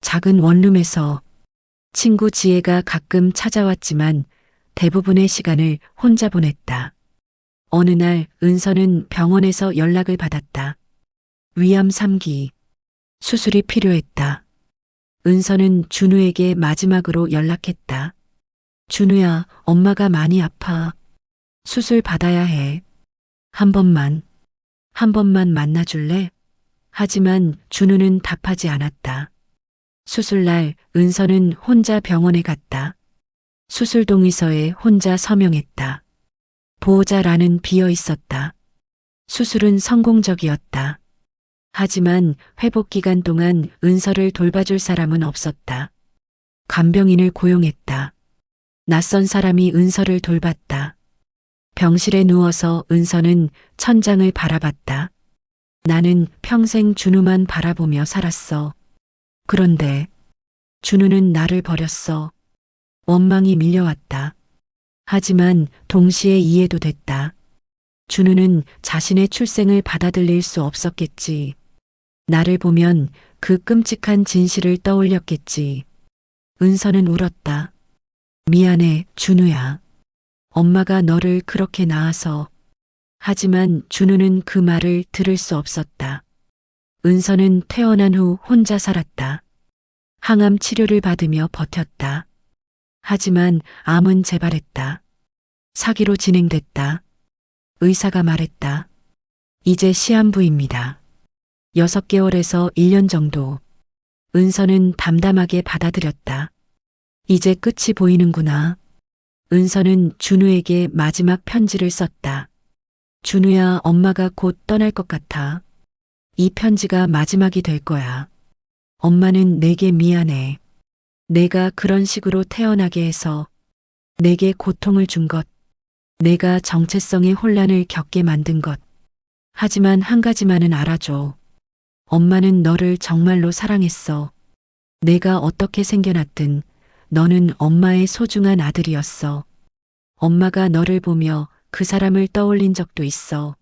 작은 원룸에서 친구 지혜가 가끔 찾아왔지만 대부분의 시간을 혼자 보냈다. 어느 날 은서는 병원에서 연락을 받았다. 위암 3기. 수술이 필요했다. 은서는 준우에게 마지막으로 연락했다. 준우야, 엄마가 많이 아파. 수술 받아야 해. 한 번만 만나줄래? 하지만 준우는 답하지 않았다. 수술날 은서는 혼자 병원에 갔다. 수술 동의서에 혼자 서명했다. 보호자란은 비어 있었다. 수술은 성공적이었다. 하지만 회복 기간 동안 은서를 돌봐줄 사람은 없었다. 간병인을 고용했다. 낯선 사람이 은서를 돌봤다. 병실에 누워서 은서는 천장을 바라봤다. 나는 평생 준우만 바라보며 살았어. 그런데 준우는 나를 버렸어. 원망이 밀려왔다. 하지만 동시에 이해도 됐다. 준우는 자신의 출생을 받아들일 수 없었겠지. 나를 보면 그 끔찍한 진실을 떠올렸겠지. 은서는 울었다. 미안해, 준우야. 엄마가 너를 그렇게 낳아서. 하지만 준우는 그 말을 들을 수 없었다. 은서는 태어난 후 혼자 살았다. 항암 치료를 받으며 버텼다. 하지만 암은 재발했다. 사기로 진행됐다. 의사가 말했다. 이제 시한부입니다. 6개월에서 1년 정도. 은서는 담담하게 받아들였다. 이제 끝이 보이는구나. 은서는 준우에게 마지막 편지를 썼다. 준우야, 엄마가 곧 떠날 것 같아. 이 편지가 마지막이 될 거야. 엄마는 내게 미안해. 내가 그런 식으로 태어나게 해서 내게 고통을 준 것, 내가 정체성의 혼란을 겪게 만든 것. 하지만 한 가지만은 알아줘. 엄마는 너를 정말로 사랑했어. 내가 어떻게 생겨났든 너는 엄마의 소중한 아들이었어. 엄마가 너를 보며 그 사람을 떠올린 적도 있어.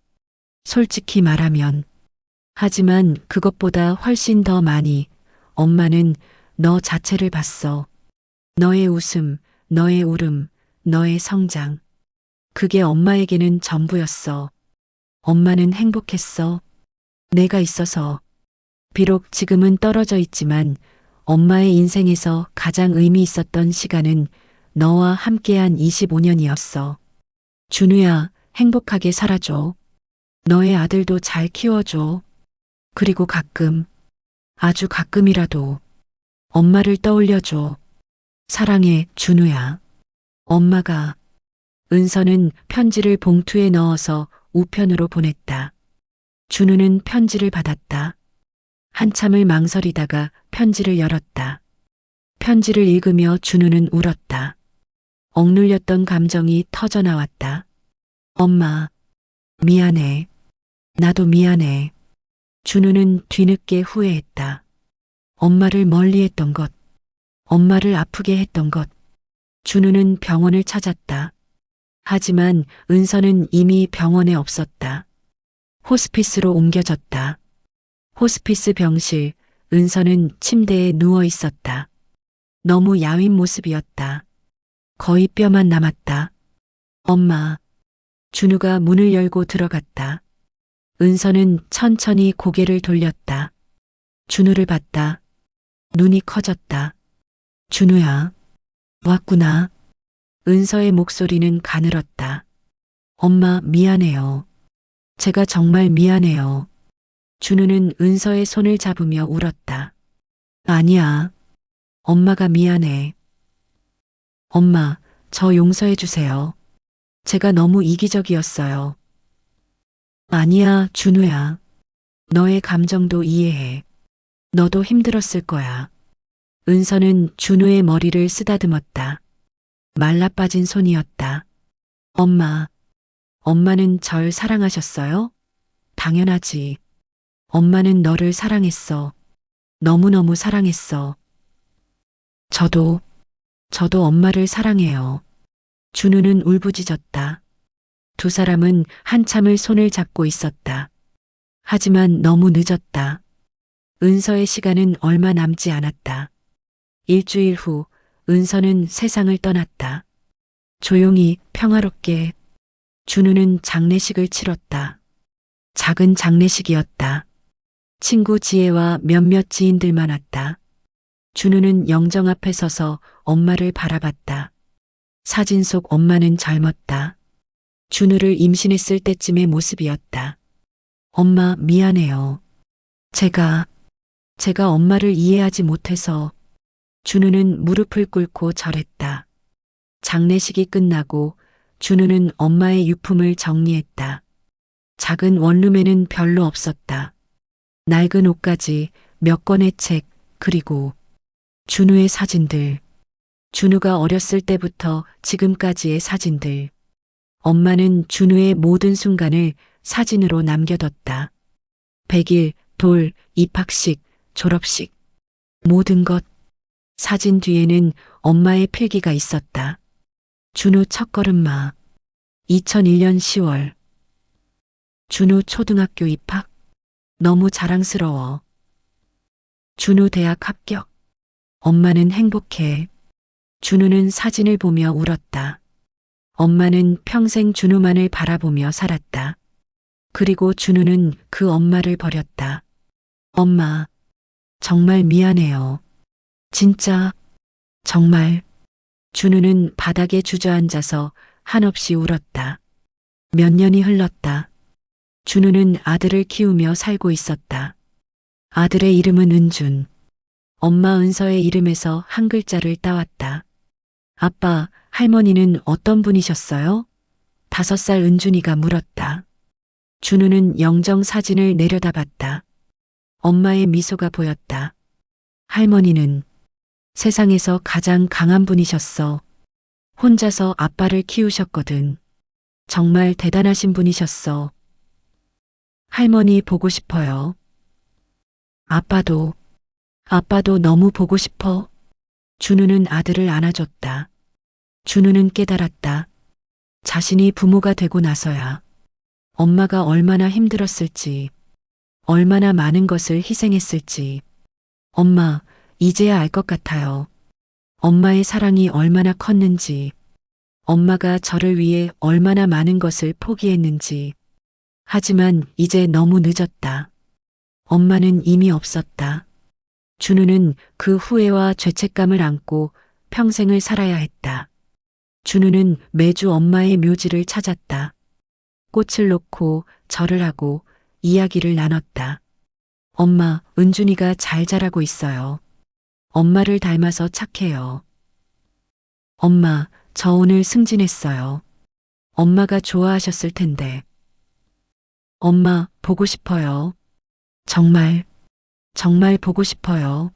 솔직히 말하면. 하지만 그것보다 훨씬 더 많이 엄마는 너 자체를 봤어. 너의 웃음, 너의 울음, 너의 성장. 그게 엄마에게는 전부였어. 엄마는 행복했어. 내가 있어서. 비록 지금은 떨어져 있지만 엄마의 인생에서 가장 의미 있었던 시간은 너와 함께한 25년이었어. 준우야, 행복하게 살아줘. 너의 아들도 잘 키워줘. 그리고 가끔, 아주 가끔이라도 엄마를 떠올려줘. 사랑해, 준우야. 엄마가. 은서는 편지를 봉투에 넣어서 우편으로 보냈다. 준우는 편지를 받았다. 한참을 망설이다가 편지를 열었다. 편지를 읽으며 준우는 울었다. 억눌렸던 감정이 터져나왔다. 엄마, 미안해. 나도 미안해. 준우는 뒤늦게 후회했다. 엄마를 멀리했던 것, 엄마를 아프게 했던 것. 준우는 병원을 찾았다. 하지만 은서는 이미 병원에 없었다. 호스피스로 옮겨졌다. 호스피스 병실, 은서는 침대에 누워 있었다. 너무 야윈 모습이었다. 거의 뼈만 남았다. 엄마. 준우가 문을 열고 들어갔다. 은서는 천천히 고개를 돌렸다. 준우를 봤다. 눈이 커졌다. 준우야. 왔구나. 은서의 목소리는 가늘었다. 엄마, 미안해요. 제가 정말 미안해요. 준우는 은서의 손을 잡으며 울었다. 아니야. 엄마가 미안해. 엄마, 저 용서해 주세요. 제가 너무 이기적이었어요. 아니야, 준우야. 너의 감정도 이해해. 너도 힘들었을 거야. 은서는 준우의 머리를 쓰다듬었다. 말라빠진 손이었다. 엄마, 엄마는 절 사랑하셨어요? 당연하지. 엄마는 너를 사랑했어. 너무너무 사랑했어. 저도 엄마를 사랑해요. 준우는 울부짖었다. 두 사람은 한참을 손을 잡고 있었다. 하지만 너무 늦었다. 은서의 시간은 얼마 남지 않았다. 일주일 후 은서는 세상을 떠났다. 조용히 평화롭게 준우는 장례식을 치렀다. 작은 장례식이었다. 친구 지혜와 몇몇 지인들만 왔다. 준우는 영정 앞에 서서 엄마를 바라봤다. 사진 속 엄마는 젊었다. 준우를 임신했을 때쯤의 모습이었다. 엄마, 미안해요. 제가 엄마를 이해하지 못해서. 준우는 무릎을 꿇고 절했다. 장례식이 끝나고 준우는 엄마의 유품을 정리했다. 작은 원룸에는 별로 없었다. 낡은 옷가지, 몇 권의 책, 그리고 준우의 사진들. 준우가 어렸을 때부터 지금까지의 사진들. 엄마는 준우의 모든 순간을 사진으로 남겨뒀다. 100일, 돌, 입학식, 졸업식. 모든 것. 사진 뒤에는 엄마의 필기가 있었다. 준우 첫걸음마. 2001년 10월. 준우 초등학교 입학. 너무 자랑스러워. 준우 대학 합격. 엄마는 행복해. 준우는 사진을 보며 울었다. 엄마는 평생 준우만을 바라보며 살았다. 그리고 준우는 그 엄마를 버렸다. 엄마, 정말 미안해요. 진짜, 정말. 준우는 바닥에 주저앉아서 한없이 울었다. 몇 년이 흘렀다. 준우는 아들을 키우며 살고 있었다. 아들의 이름은 은준. 엄마 은서의 이름에서 한 글자를 따왔다. 아빠, 할머니는 어떤 분이셨어요? 5살 은준이가 물었다. 준우는 영정 사진을 내려다봤다. 엄마의 미소가 보였다. 할머니는 세상에서 가장 강한 분이셨어. 혼자서 아빠를 키우셨거든. 정말 대단하신 분이셨어. 할머니 보고 싶어요. 아빠도 너무 보고 싶어. 준우는 아들을 안아줬다. 준우는 깨달았다. 자신이 부모가 되고 나서야 엄마가 얼마나 힘들었을지, 얼마나 많은 것을 희생했을지. 엄마, 이제야 알 것 같아요. 엄마의 사랑이 얼마나 컸는지, 엄마가 저를 위해 얼마나 많은 것을 포기했는지. 하지만 이제 너무 늦었다. 엄마는 이미 없었다. 준우는 그 후회와 죄책감을 안고 평생을 살아야 했다. 준우는 매주 엄마의 묘지를 찾았다. 꽃을 놓고 절을 하고 이야기를 나눴다. 엄마, 은준이가 잘 자라고 있어요. 엄마를 닮아서 착해요. 엄마, 저 오늘 승진했어요. 엄마가 좋아하셨을 텐데. 엄마, 보고 싶어요. 정말 보고 싶어요.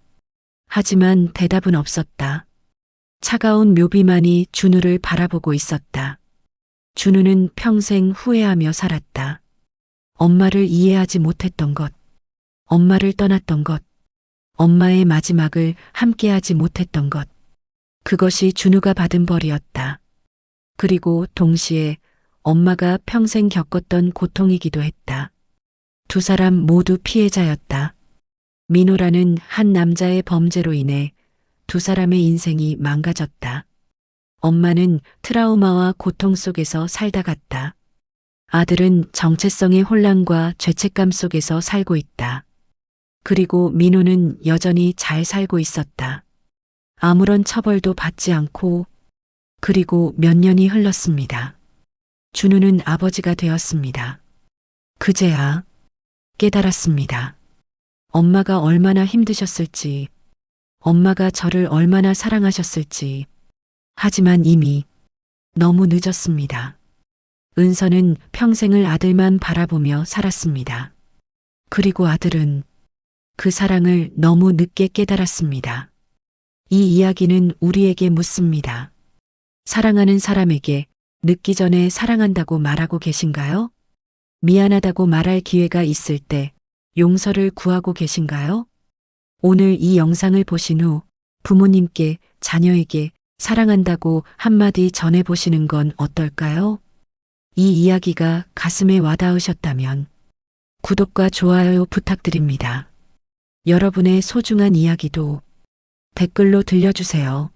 하지만 대답은 없었다. 차가운 묘비만이 준우를 바라보고 있었다. 준우는 평생 후회하며 살았다. 엄마를 이해하지 못했던 것, 엄마를 떠났던 것, 엄마의 마지막을 함께하지 못했던 것. 그것이 준우가 받은 벌이었다. 그리고 동시에 엄마가 평생 겪었던 고통이기도 했다. 두 사람 모두 피해자였다. 민호라는 한 남자의 범죄로 인해 두 사람의 인생이 망가졌다. 엄마는 트라우마와 고통 속에서 살다 갔다. 아들은 정체성의 혼란과 죄책감 속에서 살고 있다. 그리고 민호는 여전히 잘 살고 있었다. 아무런 처벌도 받지 않고. 그리고 몇 년이 흘렀습니다. 준우는 아버지가 되었습니다. 그제야 깨달았습니다. 엄마가 얼마나 힘드셨을지, 엄마가 저를 얼마나 사랑하셨을지. 하지만 이미 너무 늦었습니다. 은서는 평생을 아들만 바라보며 살았습니다. 그리고 아들은 그 사랑을 너무 늦게 깨달았습니다. 이 이야기는 우리에게 묻습니다. 사랑하는 사람에게 늦기 전에 사랑한다고 말하고 계신가요? 미안하다고 말할 기회가 있을 때 용서를 구하고 계신가요? 오늘 이 영상을 보신 후 부모님께, 자녀에게 사랑한다고 한마디 전해보시는 건 어떨까요? 이 이야기가 가슴에 와닿으셨다면 구독과 좋아요 부탁드립니다. 여러분의 소중한 이야기도 댓글로 들려주세요.